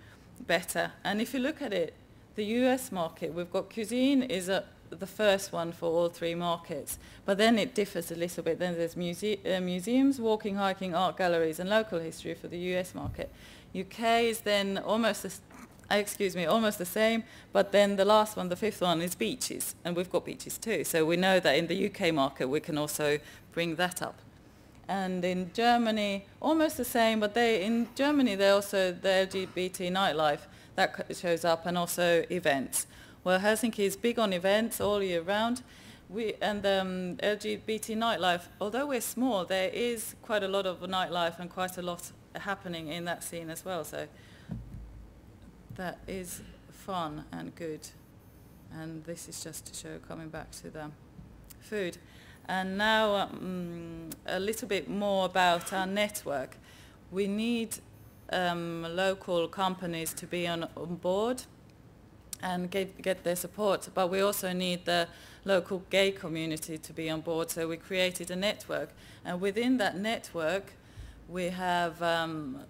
better. And if you look at it, the US market, we've got cuisine is the first one for all 3 markets, but then it differs a little bit. Then there's museums, walking, hiking, art galleries, and local history for the US market. UK is then almost the same, but then the last one, the 5th one, is beaches, and we've got beaches too. So we know that in the UK market we can also bring that up. And in Germany, almost the same, but in Germany they also, the LGBT nightlife, that shows up, and also events. Well, Helsinki is big on events all year round. LGBT nightlife, although we're small, there is quite a lot of nightlife and quite a lot happening in that scene as well. So that is fun and good. And this is just to show, coming back to the food. And now a little bit more about our network. We need local companies to be on board and get their support, but we also need the local gay community to be on board. So we created a network, and within that network we have so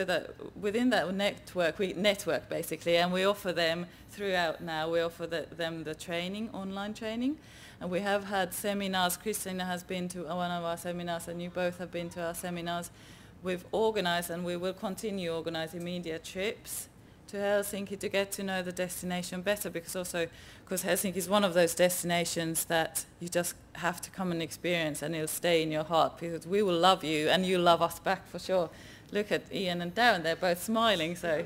that within that network we network basically, and we offer them throughout. Now we offer them the training, online training, and we have had seminars. Kristina has been to one of our seminars, and you both have been to our seminars. We've organized, and we will continue organizing media trips to Helsinki to get to know the destination better, because Helsinki is one of those destinations that you just have to come and experience, and it'll stay in your heart, because we will love you and you love us back for sure. Look at Ian and Darren, they're both smiling, so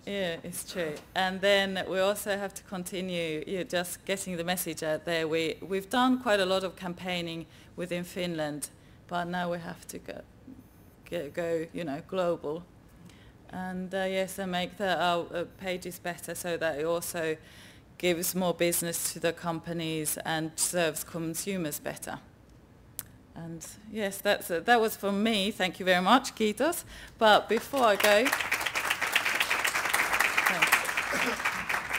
yeah, it's true. And then we also have to continue just getting the message out there. We've done quite a lot of campaigning within Finland, but now we have to go global. And yes, and make our pages better, so that it also gives more business to the companies and serves consumers better. And yes, that was from me. Thank you very much, Kiitos. But before I go,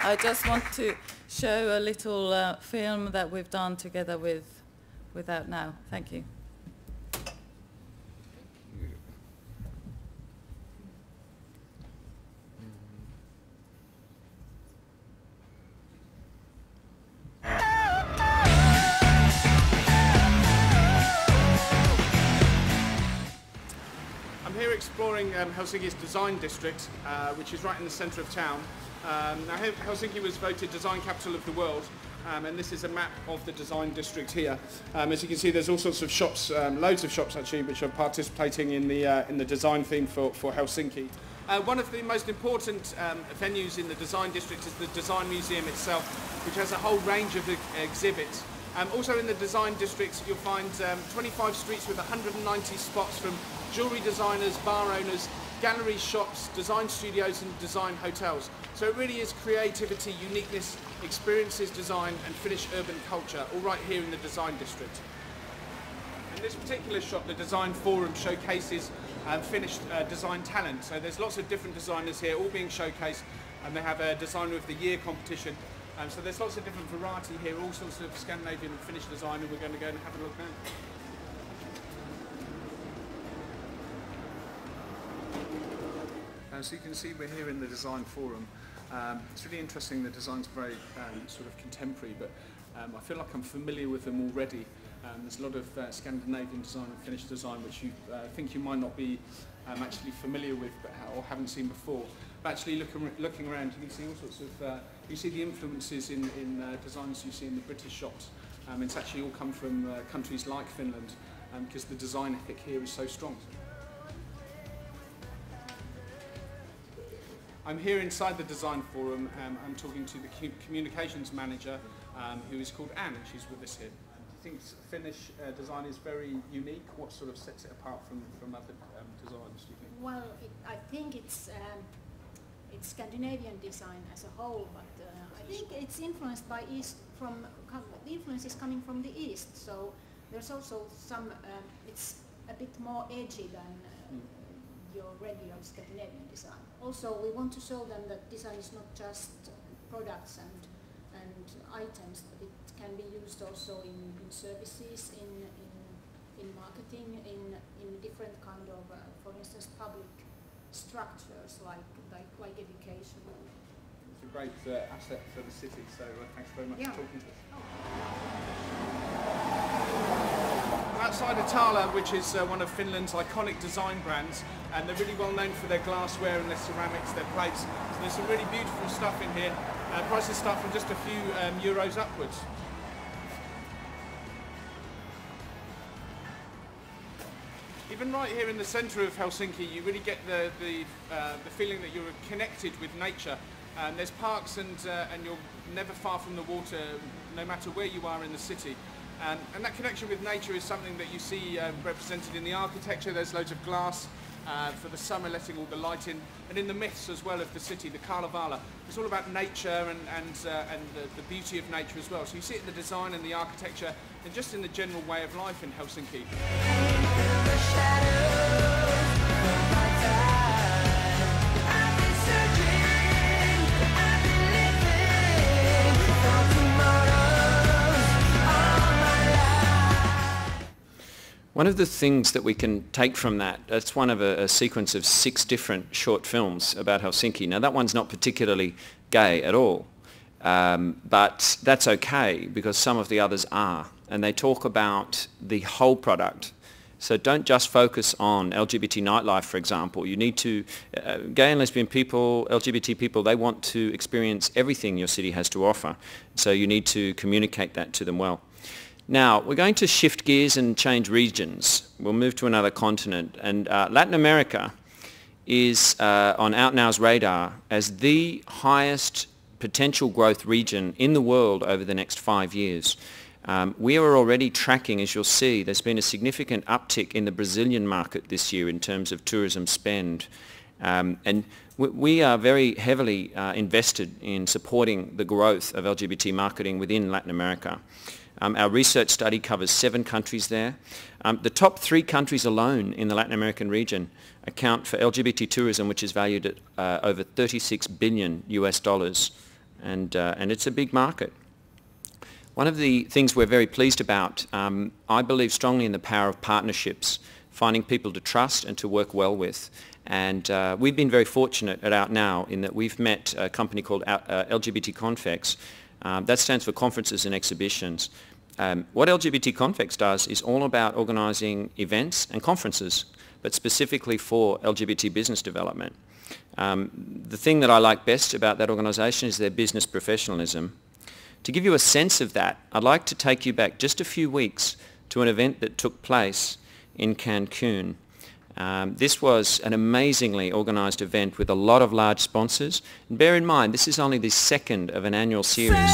I just want to show a little film that we've done together with Out Now. Thank you. Exploring Helsinki's design district, which is right in the centre of town. Now Helsinki was voted design capital of the world, and this is a map of the design district here. As you can see, there's all sorts of shops, loads of shops actually, which are participating in the design theme for Helsinki. One of the most important venues in the design district is the Design Museum itself, which has a whole range of exhibits. Also in the design district you'll find 25 streets with 190 spots, from jewellery designers, bar owners, galleries, shops, design studios and design hotels. So it really is creativity, uniqueness, experiences, design and Finnish urban culture, all right here in the design district. In this particular shop, the Design Forum showcases Finnish design talent. So there's lots of different designers here, all being showcased, and they have a Designer of the Year competition. So there's lots of different variety here, all sorts of Scandinavian and Finnish design, and we're going to go and have a look now. So you can see we're here in the Design Forum. It's really interesting, the design's very sort of contemporary, but I feel like I'm familiar with them already. There's a lot of Scandinavian design and Finnish design which you think you might not be actually familiar with or haven't seen before. But actually looking around, you can see all sorts of, you see the influences in designs you see in the British shops. It's actually all come from countries like Finland because the design ethic here is so strong. I'm here inside the Design Forum. I'm talking to the communications manager who is called Anne, and she's with us here. I think Finnish design is very unique. What sort of sets it apart from other designs, do you think? Well, I think it's Scandinavian design as a whole, but I think it's influenced by the influence is coming from the East, so there's also some, it's a bit more edgy than your regular Scandinavian design. Also, we want to show them that design is not just products and items, but it can be used also in services, in marketing, in different kind of, for instance, public structures like education. It's a great asset for the city, so thanks very much for talking to us. Outside of Tala, which is one of Finland's iconic design brands, and they're really well known for their glassware and their ceramics, their plates. So there's some really beautiful stuff in here. Prices start from just a few euros upwards. Even right here in the centre of Helsinki, you really get the feeling that you're connected with nature. There's parks and you're never far from the water, no matter where you are in the city. And that connection with nature is something that you see represented in the architecture. There's loads of glass for the summer, letting all the light in, and in the myths as well of the city, the Kalevala. It's all about nature and the beauty of nature as well. So you see it in the design and the architecture, and just in the general way of life in Helsinki. One of the things that we can take from that's one of a sequence of 6 different short films about Helsinki. Now that one's not particularly gay at all, but that's okay because some of the others are, and they talk about the whole product. So don't just focus on LGBT nightlife, for example. You need to, gay and lesbian people, LGBT people, they want to experience everything your city has to offer. So you need to communicate that to them well. Now, we're going to shift gears and change regions. We'll move to another continent. And Latin America is on Out Now's radar as the highest potential growth region in the world over the next 5 years. We are already tracking, as you'll see, there's been a significant uptick in the Brazilian market this year in terms of tourism spend. And we are very heavily invested in supporting the growth of LGBT marketing within Latin America. Our research study covers 7 countries there. The top 3 countries alone in the Latin American region account for LGBT tourism, which is valued at over $36 billion US, and it's a big market. One of the things we're very pleased about, I believe strongly in the power of partnerships, finding people to trust and to work well with. And we've been very fortunate at Out Now in that we've met a company called LGBT Confex. That stands for Conferences and Exhibitions. What LGBT Confex does is all about organising events and conferences, but specifically for LGBT business development. The thing that I like best about that organisation is their business professionalism. To give you a sense of that, I'd like to take you back just a few weeks to an event that took place in Cancun. This was an amazingly organised event with a lot of large sponsors. And bear in mind, this is only the 2nd of an annual series.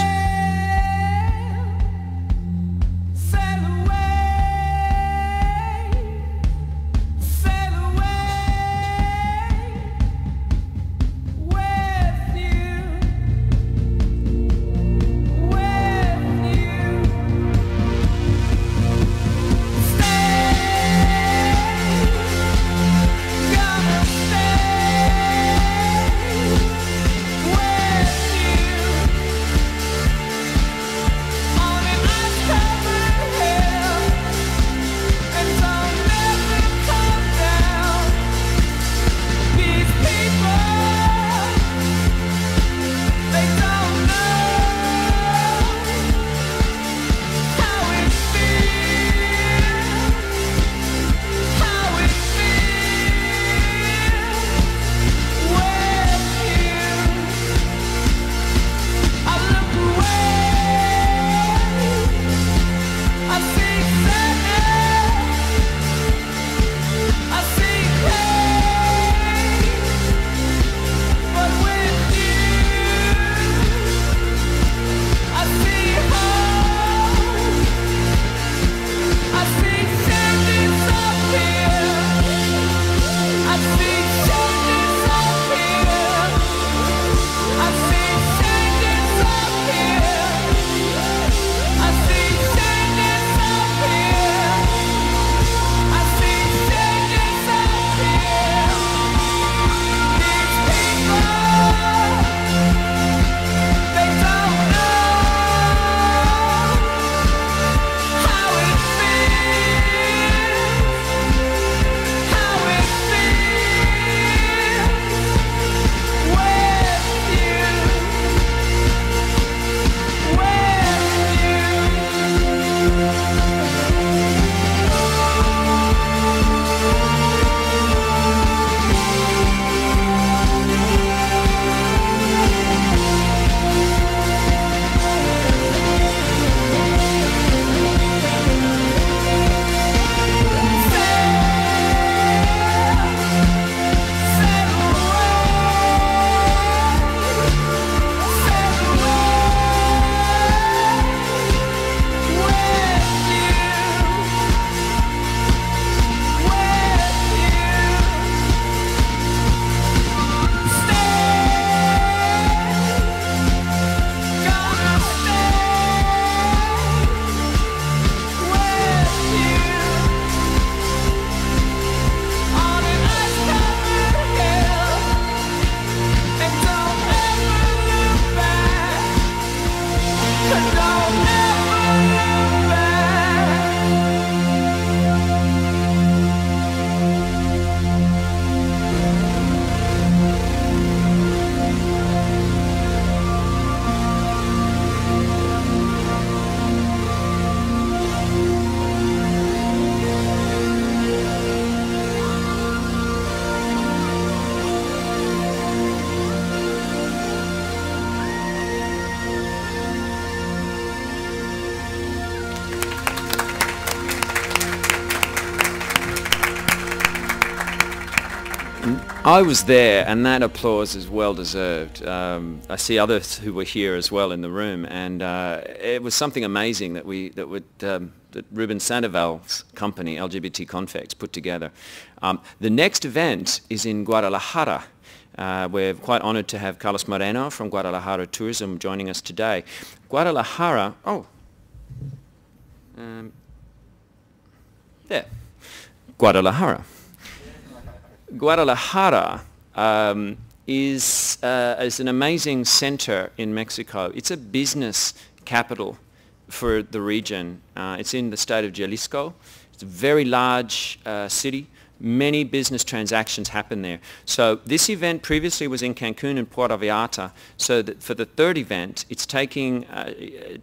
I was there, and that applause is well deserved. I see others who were here as well in the room, and it was something amazing that that Ruben Sandoval's company, LGBT Confex, put together. The next event is in Guadalajara. We're quite honoured to have Carlos Moreno from Guadalajara Tourism joining us today. Guadalajara, there, Guadalajara. Guadalajara is an amazing center in Mexico. It's a business capital for the region. It's in the state of Jalisco. It's a very large city. Many business transactions happen there. So this event previously was in Cancun and Puerto Vallarta. So that for the third event, it's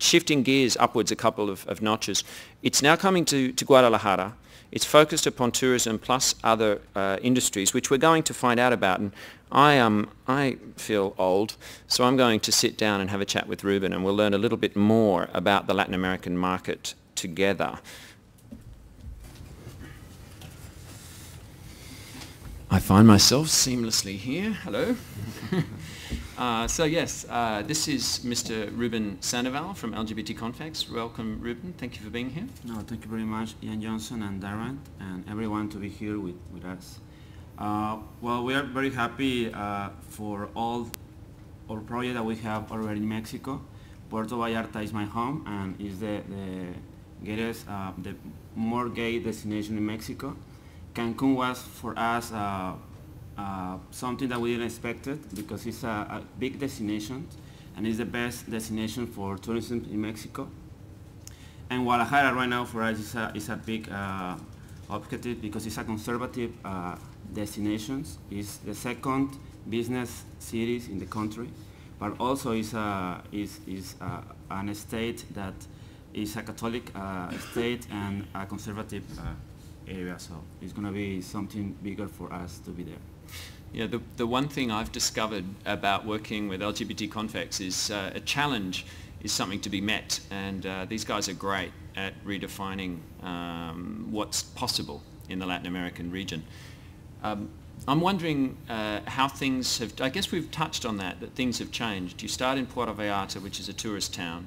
shifting gears upwards a couple of notches. It's now coming to Guadalajara. It's focused upon tourism plus other industries, which we're going to find out about. And I feel old, so I'm going to sit down and have a chat with Ruben, and we'll learn a little bit more about the Latin American market together. I find myself seamlessly here. Hello. So yes, this is Mr. Ruben Sandoval from LGBT Confex. Welcome, Ruben. Thank you for being here. No, thank you very much, Ian Johnson and Darren, and everyone to be here with us. Well, we are very happy for all our projects that we have already in Mexico. Puerto Vallarta is my home and is the more gay destination in Mexico. Cancun was for us something that we didn't expect because it's a big destination and it's the best destination for tourism in Mexico. And Guadalajara right now for us is a big objective because it's a conservative destination. It's the second business cities in the country, but also is an state that is a Catholic state and a conservative area, so it's going to be something bigger for us to be there. Yeah, the one thing I've discovered about working with LGBT Confex is a challenge is something to be met, and these guys are great at redefining what's possible in the Latin American region. I'm wondering how things have, I guess we've touched on that things have changed. You start in Puerto Vallarta, which is a tourist town.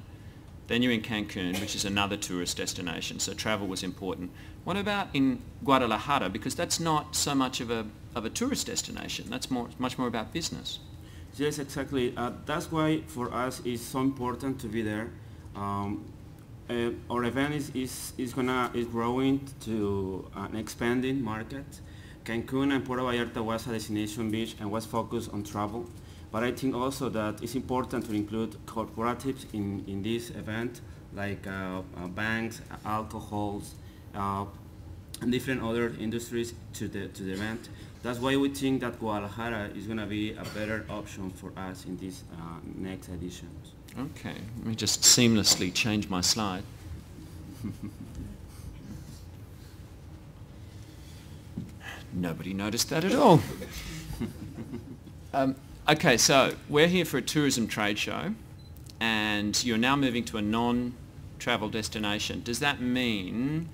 Then you're in Cancun, which is another tourist destination, so travel was important. What about in Guadalajara? Because that's not so much of a tourist destination. That's much more about business. Yes, exactly. That's why for us it's so important to be there. Our event is growing to an expanding market. Cancun and Puerto Vallarta was a destination beach and was focused on travel. But I think also that it's important to include corporatives in this event, like banks, alcohols, and different other industries to the event. That's why we think that Guadalajara is going to be a better option for us in this next editions. Okay, let me just seamlessly change my slide. Nobody noticed that at all. Okay, so we're here for a tourism trade show, and you're now moving to a non-travel destination. Does that mean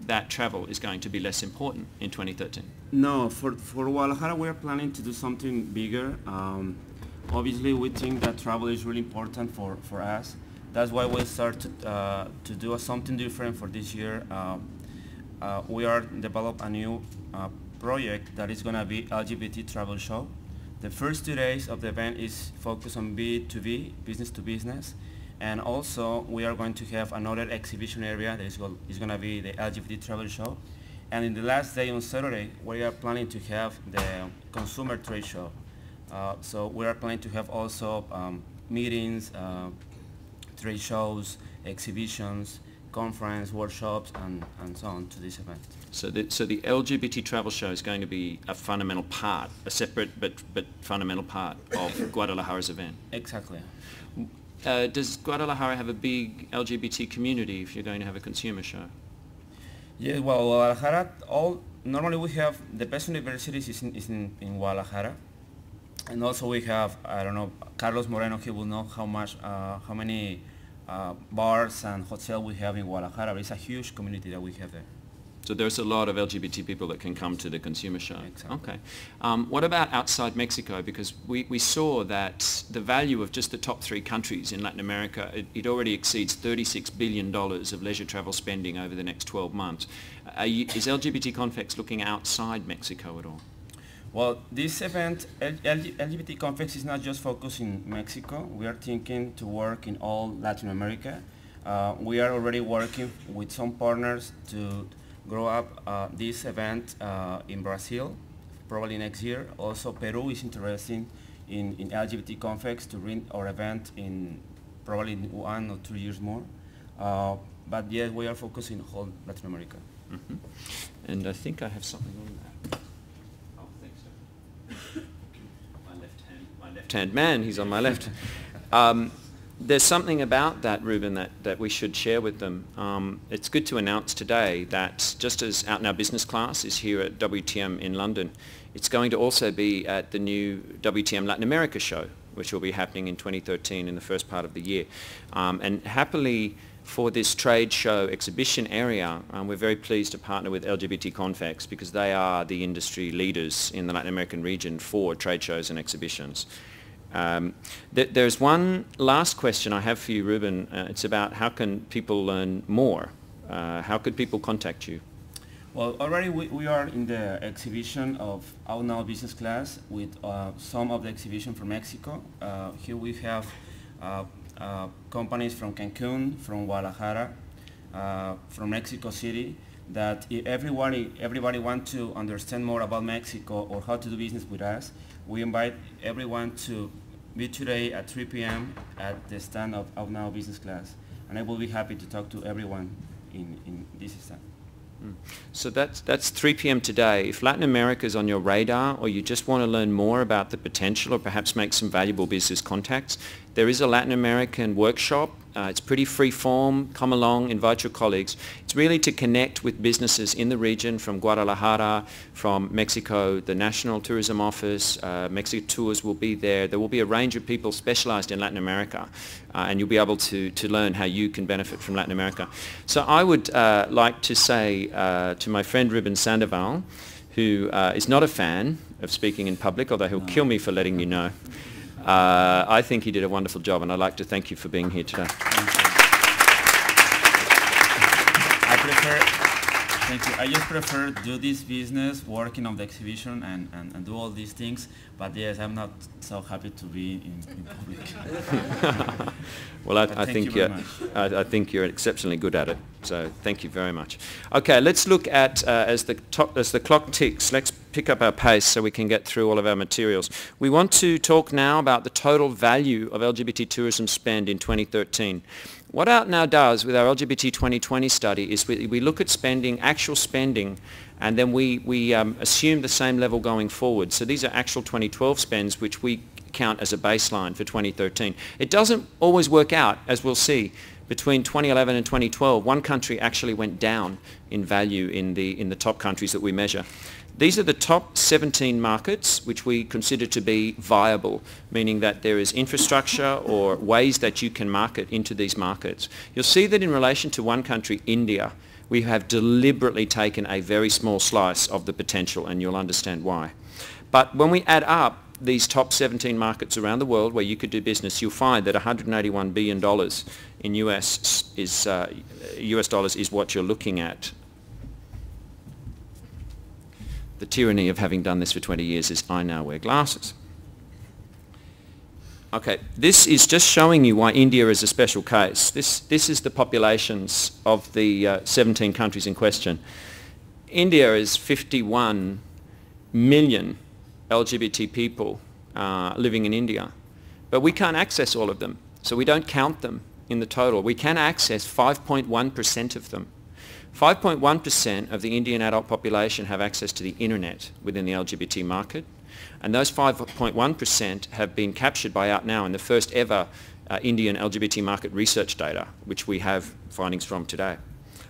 that travel is going to be less important in 2013? No, for Guadalajara we are planning to do something bigger. Obviously we think that travel is really important for us. That's why we start to do something different for this year. We are develop a new project that is going to be LGBT travel show. The first 2 days of the event is focused on B2B, business to business, and also we are going to have another exhibition area that is going to be the LGBT travel show. And in the last day on Saturday, we are planning to have the consumer trade show. So we are planning to have also meetings, trade shows, exhibitions, conference, workshops, and so on to this event. So the LGBT travel show is going to be a fundamental part, a separate but fundamental part of Guadalajara's event. Exactly. Does Guadalajara have a big LGBT community if you're going to have a consumer show? Yeah, well, Guadalajara, normally we have the best universities is in Guadalajara. And also we have, I don't know, Carlos Moreno, he will know how many bars and hotels we have in Guadalajara. It's a huge community that we have there. So there's a lot of LGBT people that can come to the consumer show. Exactly. Okay. What about outside Mexico? Because we saw that the value of just the top 3 countries in Latin America, it already exceeds $36 billion of leisure travel spending over the next 12 months. Is LGBT Confex looking outside Mexico at all? Well, this event, LGBT Confex, is not just focused in Mexico. We are thinking to work in all Latin America. We are already working with some partners to grow up this event in Brazil, probably next year. Also, Peru is interested in LGBT Confex to run our event in probably 1 or 2 years more. But yes, we are focusing on whole Latin America. Mm-hmm. And I think I have something on that. My left-hand man, he's on my left. There's something about that, Ruben, that we should share with them. It's good to announce today that just as Out Now Business Class is here at WTM in London, it's going to also be at the new WTM Latin America show, which will be happening in 2013 in the first part of the year. And happily, for this trade show exhibition area, we're very pleased to partner with LGBT Confex because they are the industry leaders in the Latin American region for trade shows and exhibitions. There's one last question I have for you, Ruben. It's about how can people learn more? How could people contact you? Well, already we are in the exhibition of Out Now Business Class with some of the exhibition from Mexico. Here we have companies from Cancun, from Guadalajara, from Mexico City, that if everybody wants to understand more about Mexico or how to do business with us, we invite everyone to be today at 3 p.m. at the stand of Out Now Business Class. And I will be happy to talk to everyone in this stand. So that's 3 p.m. today. If Latin America is on your radar or you just want to learn more about the potential or perhaps make some valuable business contacts, there is a Latin American workshop. It's pretty free form. Come along, invite your colleagues. It's really to connect with businesses in the region from Guadalajara, from Mexico, the National Tourism Office, Mexico Tours will be there. There will be a range of people specialized in Latin America, and you'll be able to learn how you can benefit from Latin America. So I would like to say to my friend Ruben Sandoval, who is not a fan of speaking in public, although he'll kill me for letting you know. I think he did a wonderful job, and I'd like to thank you for being here today. Thank you. I just prefer do this business, working on the exhibition and do all these things. But yes, I'm not so happy to be in public. Well, I think you're exceptionally good at it. So thank you very much. Okay, let's look at as the clock ticks. Let's pick up our pace so we can get through all of our materials. We want to talk now about the total value of LGBT tourism spend in 2013. What Out Now does with our LGBT 2020 study is we look at spending, actual spending, and then we assume the same level going forward. So these are actual 2012 spends, which we count as a baseline for 2013. It doesn't always work out, as we'll see. Between 2011 and 2012, one country actually went down in value in the top countries that we measure. These are the top 17 markets which we consider to be viable, meaning that there is infrastructure or ways that you can market into these markets. You'll see that in relation to one country, India, we have deliberately taken a very small slice of the potential, and you'll understand why. But when we add up these top 17 markets around the world where you could do business, you'll find that $181 billion in US dollars is what you're looking at. The tyranny of having done this for 20 years is I now wear glasses. Okay, this is just showing you why India is a special case. This is the populations of the 17 countries in question. India is 51 million LGBT people living in India, but we can't access all of them, so we don't count them in the total. We can access 5.1% of them. 5.1% of the Indian adult population have access to the internet within the LGBT market, and those 5.1% have been captured by Out Now in the first ever Indian LGBT market research data, which we have findings from today,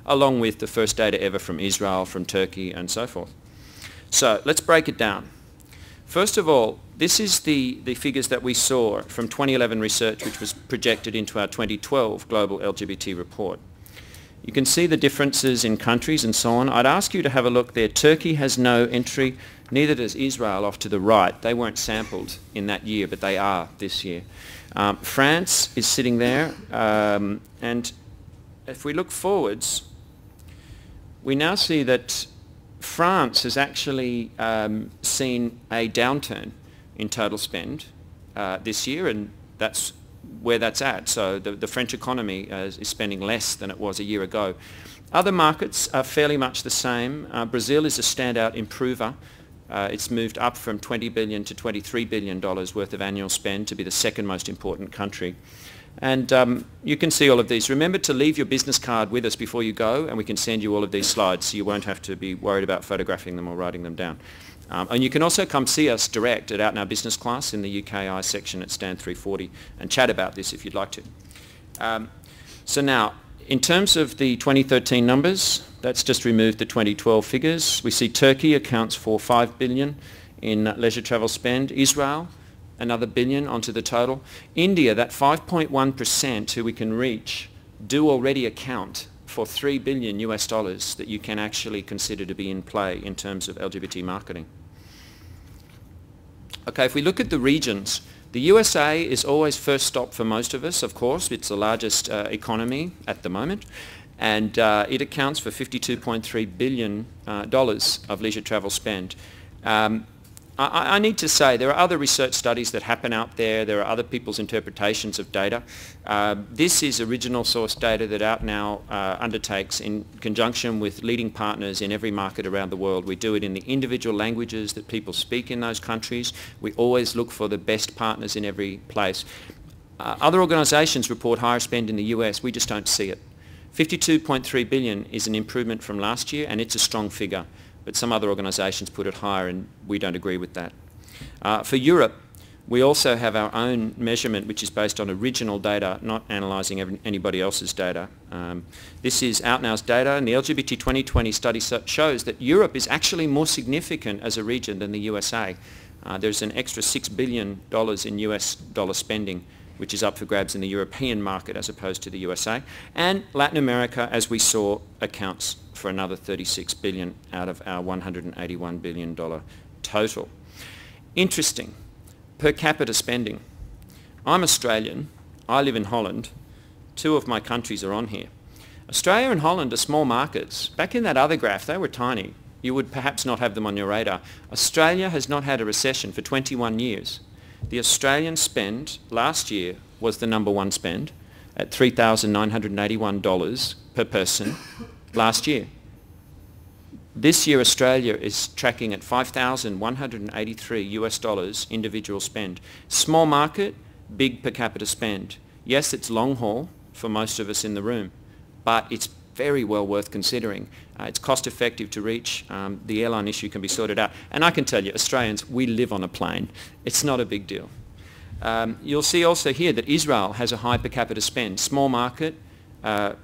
along with the first data ever from Israel, from Turkey, and so forth. So let's break it down. First of all, this is the figures that we saw from 2011 research, which was projected into our 2012 Global LGBT Report. You can see the differences in countries and so on. I'd ask you to have a look there. Turkey has no entry, neither does Israel off to the right. They weren't sampled in that year, but they are this year. France is sitting there, and if we look forwards, we now see that France has actually seen a downturn in total spend this year, and that's where that's at. So the French economy is spending less than it was a year ago. Other markets are fairly much the same. Brazil is a standout improver. It's moved up from $20 billion to $23 billion worth of annual spend to be the second most important country. And you can see all of these. Remember to leave your business card with us before you go, and we can send you all of these slides so you won't have to be worried about photographing them or writing them down. And you can also come see us direct at Out Now Business Class in the UKI section at stand 340 and chat about this if you'd like to. So now, in terms of the 2013 numbers, that's just removed the 2012 figures. We see Turkey accounts for $5 billion in leisure travel spend. Israel, another billion onto the total. India, that 5.1% who we can reach, do already account for $3 billion US dollars that you can actually consider to be in play in terms of LGBT marketing. Okay, if we look at the regions, the USA is always first stop for most of us, of course. It's the largest economy at the moment, and it accounts for $52.3 billion of leisure travel spend. I need to say there are other research studies that happen out there. There are other people's interpretations of data. This is original source data that Out Now undertakes in conjunction with leading partners in every market around the world. We do it in the individual languages that people speak in those countries. We always look for the best partners in every place. Other organisations report higher spend in the US. We just don't see it. $52.3 billion is an improvement from last year, and it's a strong figure. But some other organisations put it higher, and we don't agree with that. For Europe, we also have our own measurement, which is based on original data, not analysing anybody else's data. This is Out Now's data, and the LGBT 2020 study shows that Europe is actually more significant as a region than the USA. There's an extra $6 billion in US dollar spending, which is up for grabs in the European market as opposed to the USA. And Latin America, as we saw, accounts for another $36 billion out of our $181 billion total. Interesting, per capita spending. I'm Australian, I live in Holland, two of my countries are on here. Australia and Holland are small markets. Back in that other graph, they were tiny. You would perhaps not have them on your radar. Australia has not had a recession for 21 years. The Australian spend last year was the number one spend at $3,981 per person last year. This year Australia is tracking at $5,183 US dollars individual spend. Small market, big per capita spend. Yes, it's long haul for most of us in the room, but it's very well worth considering. It's cost effective to reach. The airline issue can be sorted out. And I can tell you, Australians, we live on a plane. It's not a big deal. You'll see also here that Israel has a high per capita spend. Small market,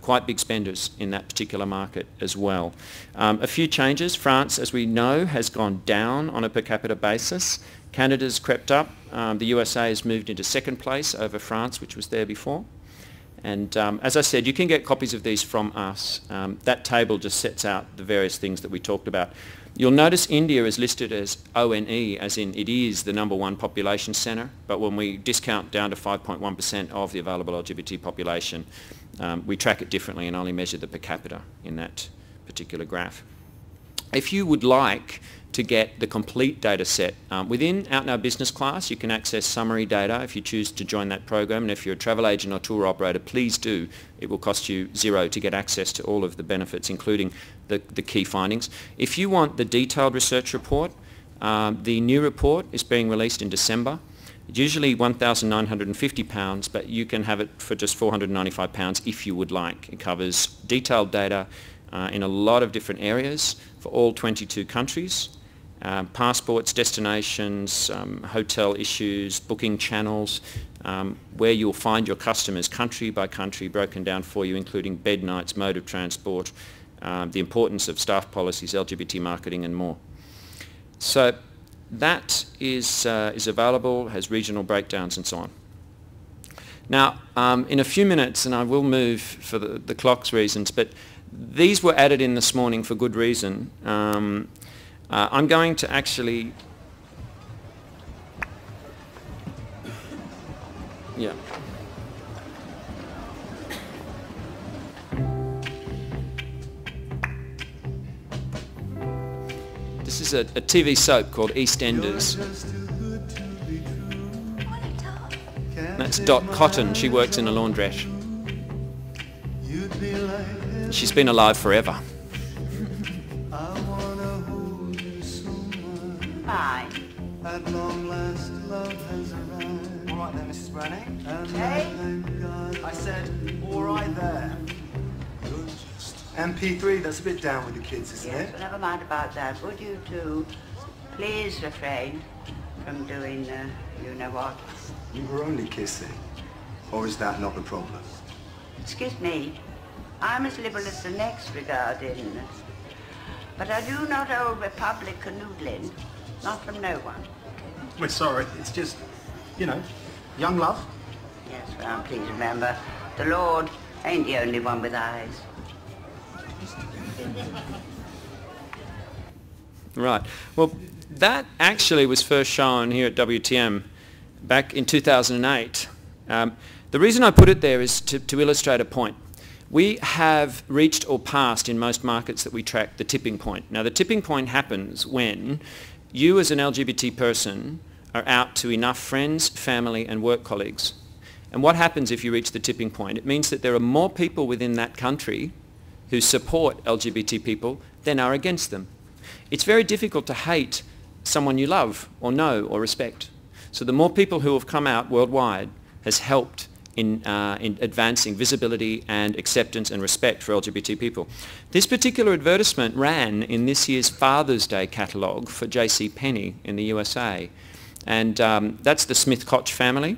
quite big spenders in that particular market as well. A few changes. France, as we know, has gone down on a per capita basis. Canada's crept up. The USA has moved into second place over France, which was there before. And as I said, you can get copies of these from us. That table just sets out the various things that we talked about. You'll notice India is listed as ONE, as in it is the number one population centre, but when we discount down to 5.1% of the available LGBT population, we track it differently and only measure the per capita in that particular graph. If you would like to get the complete data set, within Out Now Business Class you can access summary data if you choose to join that program, and if you're a travel agent or tour operator, please do. It will cost you $0 to get access to all of the benefits, including the key findings. If you want the detailed research report, the new report is being released in December. It's usually £1,950, but you can have it for just £495 if you would like. It covers detailed data in a lot of different areas for all 22 countries. Passports, destinations, hotel issues, booking channels, where you'll find your customers country by country broken down for you, including bed nights, mode of transport, the importance of staff policies, LGBT marketing and more. So that is available, has regional breakdowns and so on. Now, in a few minutes, and I will move for the clock's reasons, but these were added in this morning for good reason. I'm going to actually... Yeah. This is a TV soap called EastEnders. That's Dot Cotton. She works in a laundrette. She's been alive forever. Hi. At long last, love has arrived. All right there, Mrs. Browning. Hey? I said, all right there. MP3, that's a bit down with the kids, isn't Yes, it? but never mind about that. Would you two please refrain from doing, you know what? You were only kissing. Or is that not the problem? Excuse me. I'm as liberal as the next regarding... But I do not hold republic canoodling. Not from no one. We're sorry, it's just, you know, young love. Yes, well, please remember, the Lord ain't the only one with eyes. Right. Well, that actually was first shown here at WTM back in 2008. The reason I put it there is to illustrate a point. We have reached or passed in most markets that we track the tipping point. Now, the tipping point happens when you as an LGBT person are out to enough friends, family and work colleagues. And what happens if you reach the tipping point? It means that there are more people within that country who support LGBT people than are against them. It's very difficult to hate someone you love or know or respect. So the more people who have come out worldwide has helped in advancing visibility and acceptance and respect for LGBT people. This particular advertisement ran in this year's Father's Day catalogue for JCPenney in the USA. And that's the Smith-Koch family.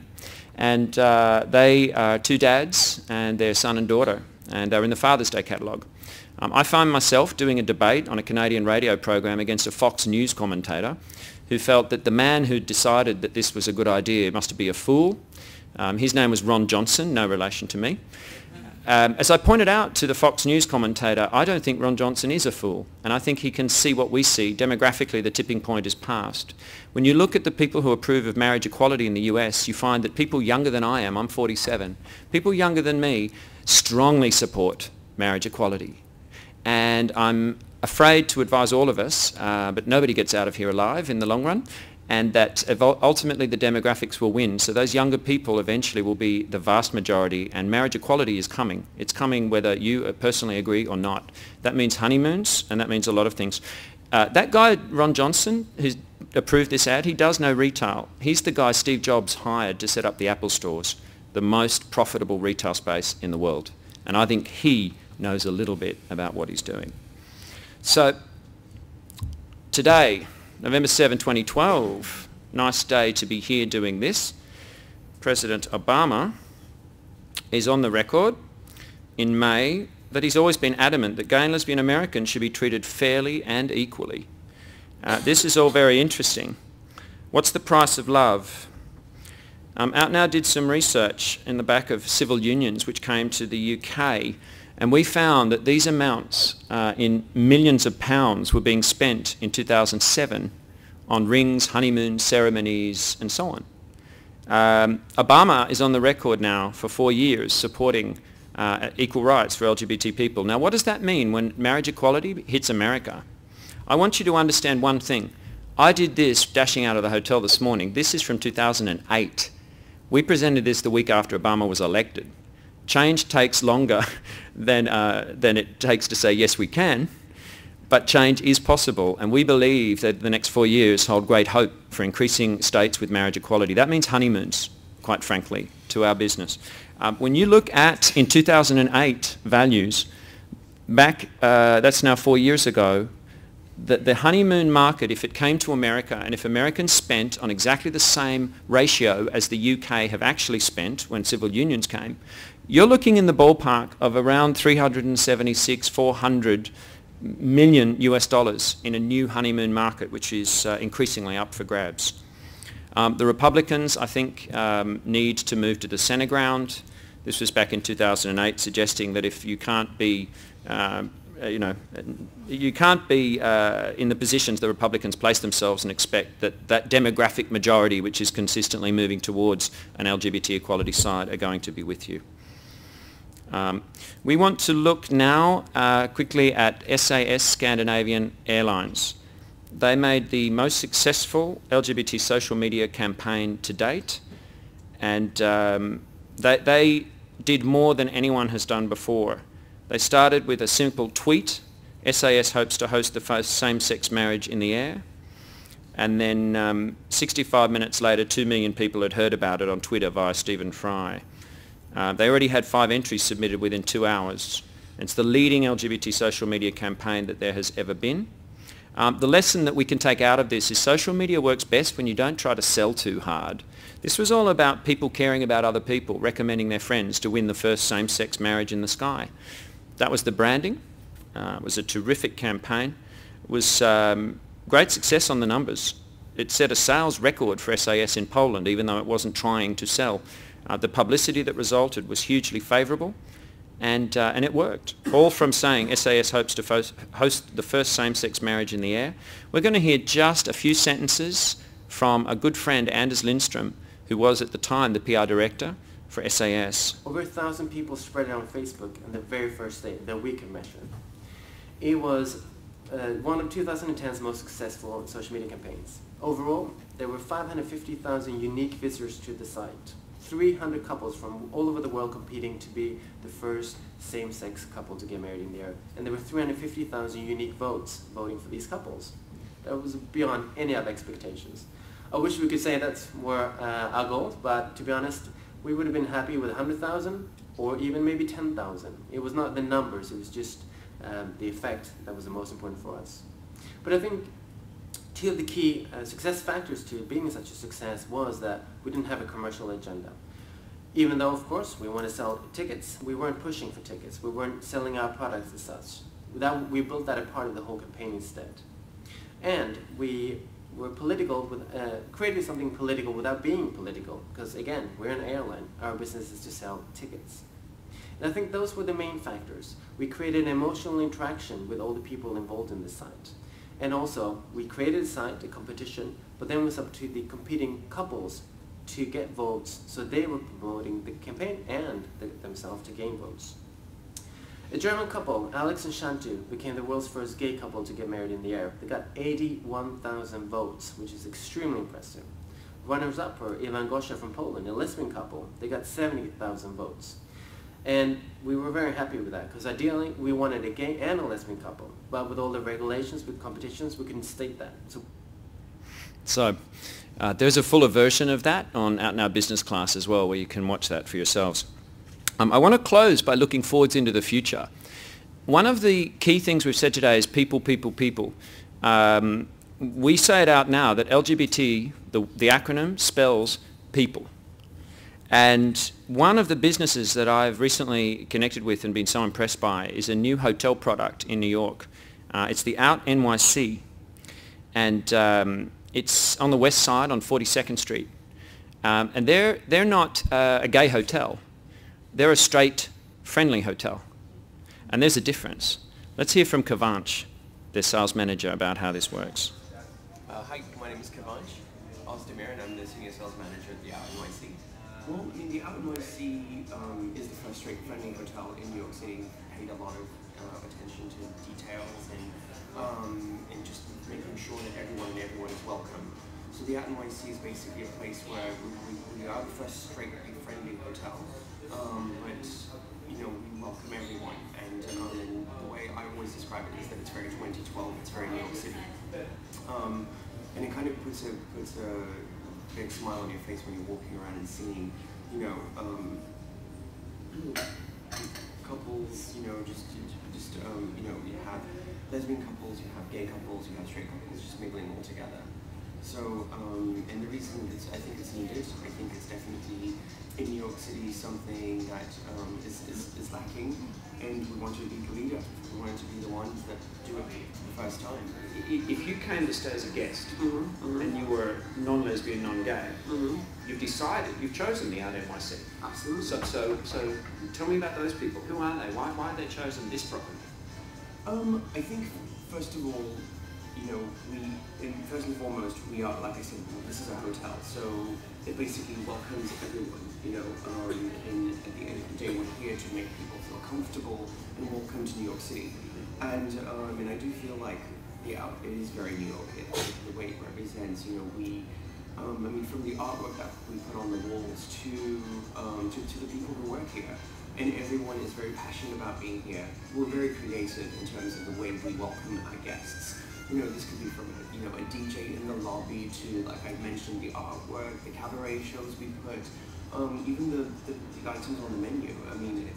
And they are two dads and their son and daughter. And they're in the Father's Day catalogue. I find myself doing a debate on a Canadian radio program against a Fox News commentator who felt that the man who decided that this was a good idea must be a fool. His name was Ron Johnson, no relation to me. As I pointed out to the Fox News commentator, I don't think Ron Johnson is a fool, and I think he can see what we see. Demographically, the tipping point is past. When you look at the people who approve of marriage equality in the US, you find that people younger than I am, I'm 47, people younger than me strongly support marriage equality. And I'm afraid to advise all of us, but nobody gets out of here alive in the long run, and that ultimately the demographics will win. So those younger people eventually will be the vast majority, and marriage equality is coming. It's coming whether you personally agree or not. That means honeymoons, and that means a lot of things. That guy, Ron Johnson, who approved this ad, he does no retail. He's the guy Steve Jobs hired to set up the Apple stores, the most profitable retail space in the world. And I think he knows a little bit about what he's doing. So today, November 7, 2012, nice day to be here doing this. President Obama is on the record in May that he's always been adamant that gay and lesbian Americans should be treated fairly and equally. This is all very interesting. What's the price of love? Out Now did some research in the back of civil unions which came to the UK, and we found that these amounts in millions of pounds were being spent in 2007 on rings, honeymoons, ceremonies, and so on. Obama is on the record now for 4 years supporting equal rights for LGBT people. Now, what does that mean when marriage equality hits America? I want you to understand one thing. I did this dashing out of the hotel this morning. This is from 2008. We presented this the week after Obama was elected. Change takes longer than it takes to say, yes, we can, but change is possible, and we believe that the next 4 years hold great hope for increasing states with marriage equality. That means honeymoons, quite frankly, to our business. When you look at, in 2008, values, back, that's now 4 years ago, the honeymoon market, if it came to America, and if Americans spent on exactly the same ratio as the UK have actually spent when civil unions came, you're looking in the ballpark of around 376, 400 million US dollars in a new honeymoon market, which is increasingly up for grabs. The Republicans, I think, need to move to the center ground. This was back in 2008, suggesting that if you can't be, you can't be in the positions the Republicans place themselves and expect that that demographic majority, which is consistently moving towards an LGBT equality side, are going to be with you. We want to look now quickly at SAS Scandinavian Airlines. They made the most successful LGBT social media campaign to date, and they did more than anyone has done before. They started with a simple tweet: SAS hopes to host the first same-sex marriage in the air. And then 65 minutes later, 2 million people had heard about it on Twitter via Stephen Fry. They already had 5 entries submitted within 2 hours. It's the leading LGBT social media campaign that there has ever been. The lesson that we can take out of this is social media works best when you don't try to sell too hard. This was all about people caring about other people, recommending their friends to win the first same-sex marriage in the sky. That was the branding. It was a terrific campaign. It was great success on the numbers. It set a sales record for SAS in Poland, even though it wasn't trying to sell. The publicity that resulted was hugely favourable, and it worked. All from saying SAS hopes to host the first same-sex marriage in the air. We're going to hear just a few sentences from a good friend, Anders Lindström, who was at the time the PR director for SAS. Over 1,000 people spread it on Facebook on the very first day, the weekend measure. It was one of 2010's most successful social media campaigns. Overall, there were 550,000 unique visitors to the site. 300 couples from all over the world competing to be the first same-sex couple to get married in the air. And there were 350,000 unique votes voting for these couples. That was beyond any other expectations. I wish we could say that's were our goals, but to be honest, we would have been happy with 100,000 or even maybe 10,000. It was not the numbers, it was just the effect that was the most important for us. But I think two of the key success factors to being such a success was that we didn't have a commercial agenda. Even though, of course, we want to sell tickets, we weren't pushing for tickets. We weren't selling our products as such. We built that as part of the whole campaign instead. And we were political, created something political without being political. Because again, we're an airline. Our business is to sell tickets. And I think those were the main factors. We created an emotional interaction with all the people involved in the site. And also, we created a site, a competition, but then it was up to the competing couples to get votes, so they were promoting the campaign and themselves to gain votes. A German couple, Alex and Shantu, became the world's first gay couple to get married in the air. They got 81,000 votes, which is extremely impressive. Runners-up were Ivan Gosha from Poland, a lesbian couple. They got 70,000 votes. And we were very happy with that, because ideally we wanted a gay and a lesbian couple. But with all the regulations, with competitions, we couldn't state that. So there's a fuller version of that on Out Now Business Class as well, where you can watch that for yourselves. I want to close by looking forwards into the future. One of the key things we've said today is people, people, people. We say it out now that LGBT, the acronym, spells people. And one of the businesses that I've recently connected with and been so impressed by is a new hotel product in New York. It's the Out NYC, and it's on the west side on 42nd Street. And they're not a gay hotel. They're a straight, friendly hotel. And there's a difference. Let's hear from Kavanch, their sales manager, about how this works. Hi, my name is Kavanch Ozdemir, and I'm the senior sales manager at the Out NYC. Well, I mean, the Out NYC is the first straight friendly hotel in New York City. Paid a lot of attention to details and just making sure that everyone is welcome. So the Out NYC is basically a place where we are the first straight friendly hotel, but you know, we welcome everyone. And the way I always describe it is that it's very 2012. It's very New York City, and it kind of puts a big smile on your face when you're walking around and seeing, you know, couples, you know, you know, you have lesbian couples, you have gay couples, you have straight couples, just mingling all together. So, and the reason I think it's needed, I think it's definitely in New York York City something that is lacking, and we want you to be the leader. We want you to be the ones that do it for the first time. If you came to stay as a guest and you were non-lesbian, non-gay, you've decided, you've chosen the Art NYC. Absolutely. So tell me about those people. Who are they? Why have they chosen this property? I think first of all, first and foremost, we are, like I said, this is a hotel, so it basically welcomes everyone, and at the end of the day, we're here to make people feel comfortable and welcome to New York City. And I do feel like, it is very New York, the way it represents, from the artwork that we put on the walls to the people who work here. And everyone is very passionate about being here. We're very creative in terms of the way we welcome our guests. This could be from a DJ in the lobby to, like I mentioned, the artwork, the cabaret shows we put, even the items on the menu.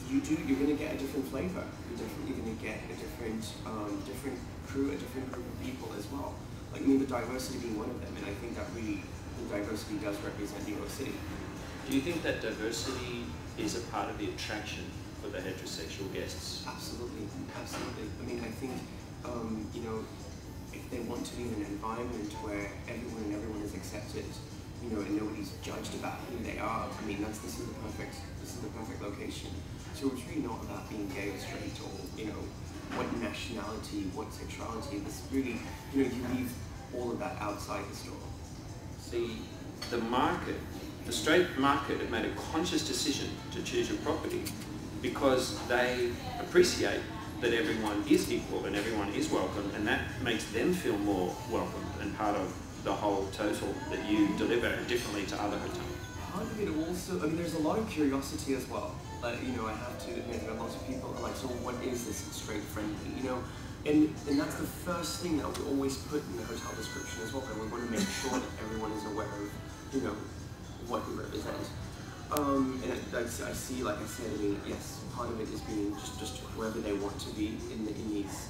You're going to get a different flavor. You're definitely going to get a different crew, a different group of people as well. The diversity being one of them, and I think that really, the diversity does represent New York City. Do you think that diversity is a part of the attraction for the heterosexual guests? Absolutely, absolutely. I think, if they want to be in an environment where everyone is accepted, and nobody's judged about who they are, this is the perfect location. So it's really not about being gay or straight or, what nationality, what sexuality. This really, you leave all of that outside the store. See, the straight market have made a conscious decision to choose your property because they appreciate that everyone is equal and everyone is welcome, and that makes them feel more welcome and part of the whole total that you deliver differently to other hotels. Part of it also, there's a lot of curiosity as well. I have to admit that a lot of people are like, so what is this straight friendly? And that's the first thing that we always put in the hotel description as well, and we want to make sure that everyone is aware of, what we represent. And I see, like I said, yes, part of it is being just whoever they want to be in these,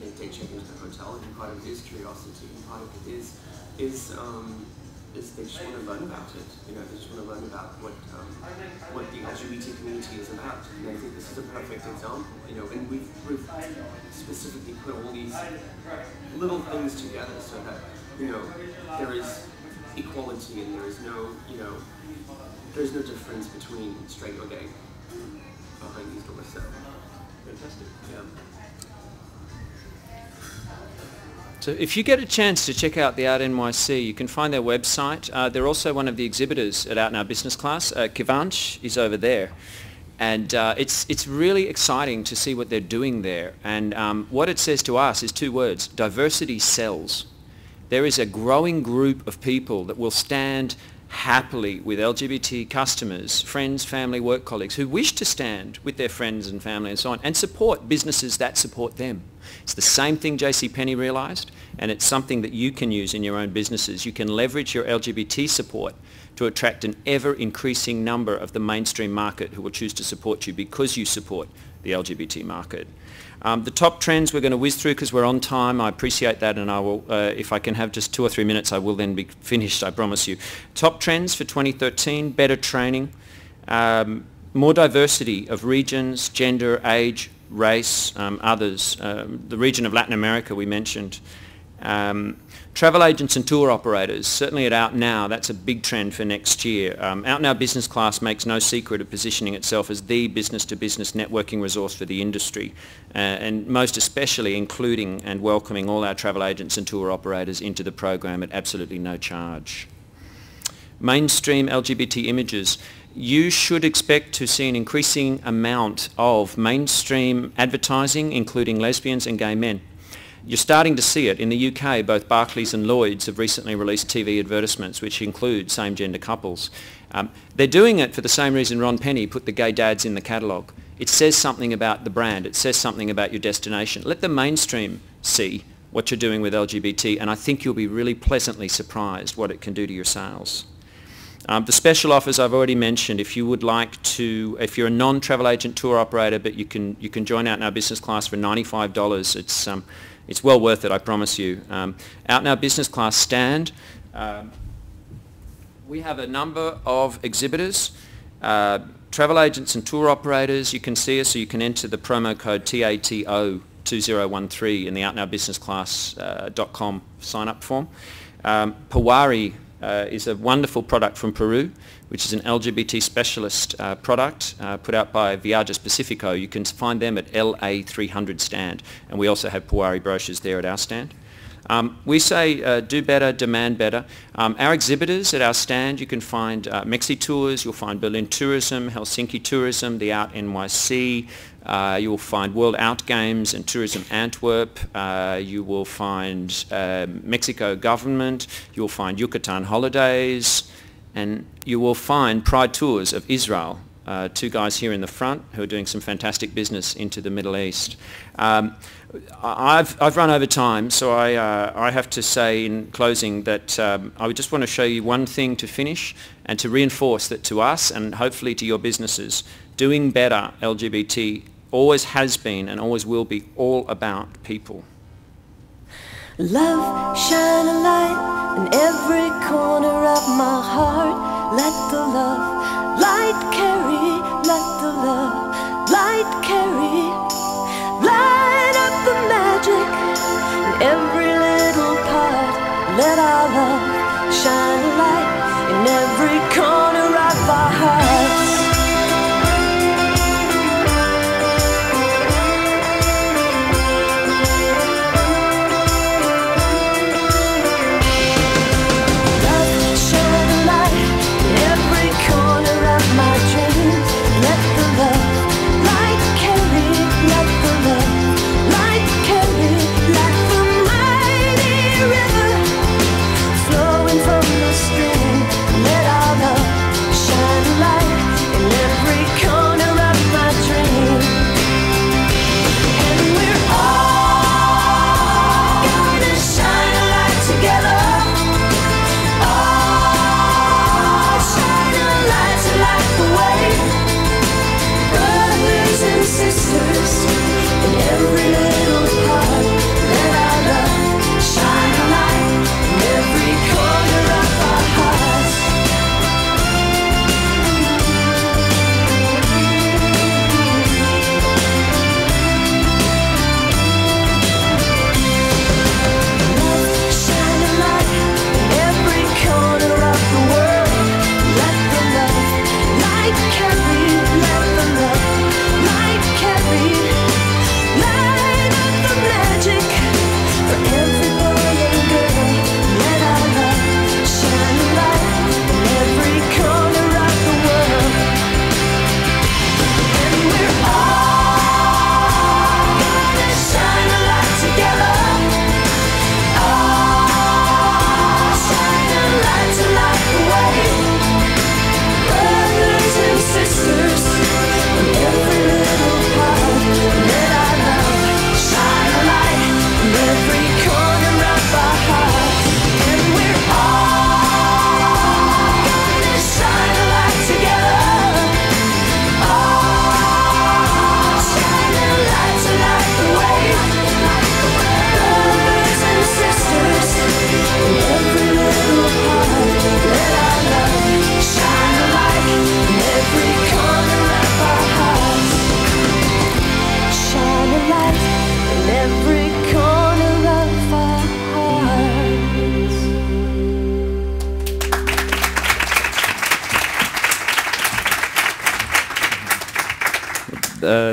they check into the hotel, and part of it is curiosity, and part of it is they just want to learn about it. They just want to learn about what the LGBT community is about. And I think this is a perfect example. And we've specifically put all these little things together so that there is equality and there is no there's no difference between straight or gay behind these doors. So fantastic. Yeah. So if you get a chance to check out the Art NYC, you can find their website. They're also one of the exhibitors at Out in Our Business Class. Kivanch is over there. And it's really exciting to see what they're doing there. And what it says to us is two words: diversity sells. There is a growing group of people that will stand happily with LGBT customers, friends, family, work colleagues who wish to stand with their friends and family and so on, and support businesses that support them. It's the same thing JCPenney realised, and it's something that you can use in your own businesses. You can leverage your LGBT support to attract an ever-increasing number of the mainstream market who will choose to support you because you support the LGBT market. The top trends we're going to whiz through because we're on time. I appreciate that, and I will, if I can have just 2 or 3 minutes, I will then be finished, I promise you. Top trends for 2013, better training, more diversity of regions, gender, age, race, others. The region of Latin America we mentioned. Travel agents and tour operators, certainly at Out Now, that's a big trend for next year. Out Now Business Class makes no secret of positioning itself as the business-to-business networking resource for the industry, and most especially including and welcoming all our travel agents and tour operators into the program at absolutely no charge. Mainstream LGBT images. You should expect to see an increasing amount of mainstream advertising, including lesbians and gay men. You're starting to see it. In the UK, both Barclays and Lloyds have recently released TV advertisements which include same-gender couples. They're doing it for the same reason Ron Penny put the gay dads in the catalogue. It says something about the brand. It says something about your destination. Let the mainstream see what you're doing with LGBT, and I think you'll be really pleasantly surprised what it can do to your sales. The special offers I've already mentioned. If you would like to, if you're a non-travel agent tour operator, but you can join Out in Our Business Class for $95. It's well worth it, I promise you. Out in Our Business Class stand. We have a number of exhibitors, travel agents and tour operators. You can see us, so you can enter the promo code TATO2013 in the outnowbusinessclass.com sign-up form. Pawari is a wonderful product from Peru, which is an LGBT specialist product put out by Viajes Pacifico. You can find them at LA300 stand, and we also have Pawari brochures there at our stand. We say do better, demand better. Our exhibitors at our stand, you can find Mexi Tours, you'll find Berlin Tourism, Helsinki Tourism, the Out NYC, you'll find World Out Games and Tourism Antwerp, you will find Mexico Government, you'll find Yucatan Holidays, and you will find Pride Tours of Israel. Two guys here in the front who are doing some fantastic business into the Middle East. I've run over time, so I have to say in closing that I would just want to show you one thing to finish and to reinforce that to us and hopefully to your businesses, doing better LGBT always has been and always will be all about people. Love, shine a light in every corner of my heart. Let the love light carry, let the love light carry. Light up the magic in every little part. Let our love shine a light in every corner of our hearts.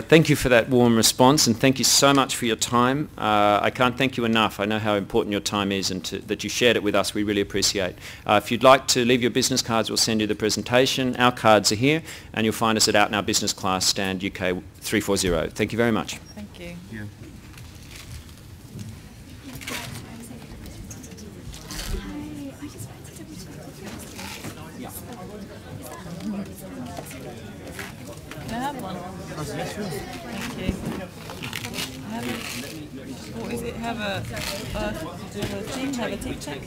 Thank you for that warm response, and thank you so much for your time. I can't thank you enough. I know how important your time is, and that you shared it with us. We really appreciate. If you'd like to leave your business cards, we'll send you the presentation. Our cards are here, and you'll find us at Out Now Business Class, stand UK 340. Thank you very much. Thank you. Yeah. Can I have one? Thank you. What is it? Have a thing? Have a tic tac?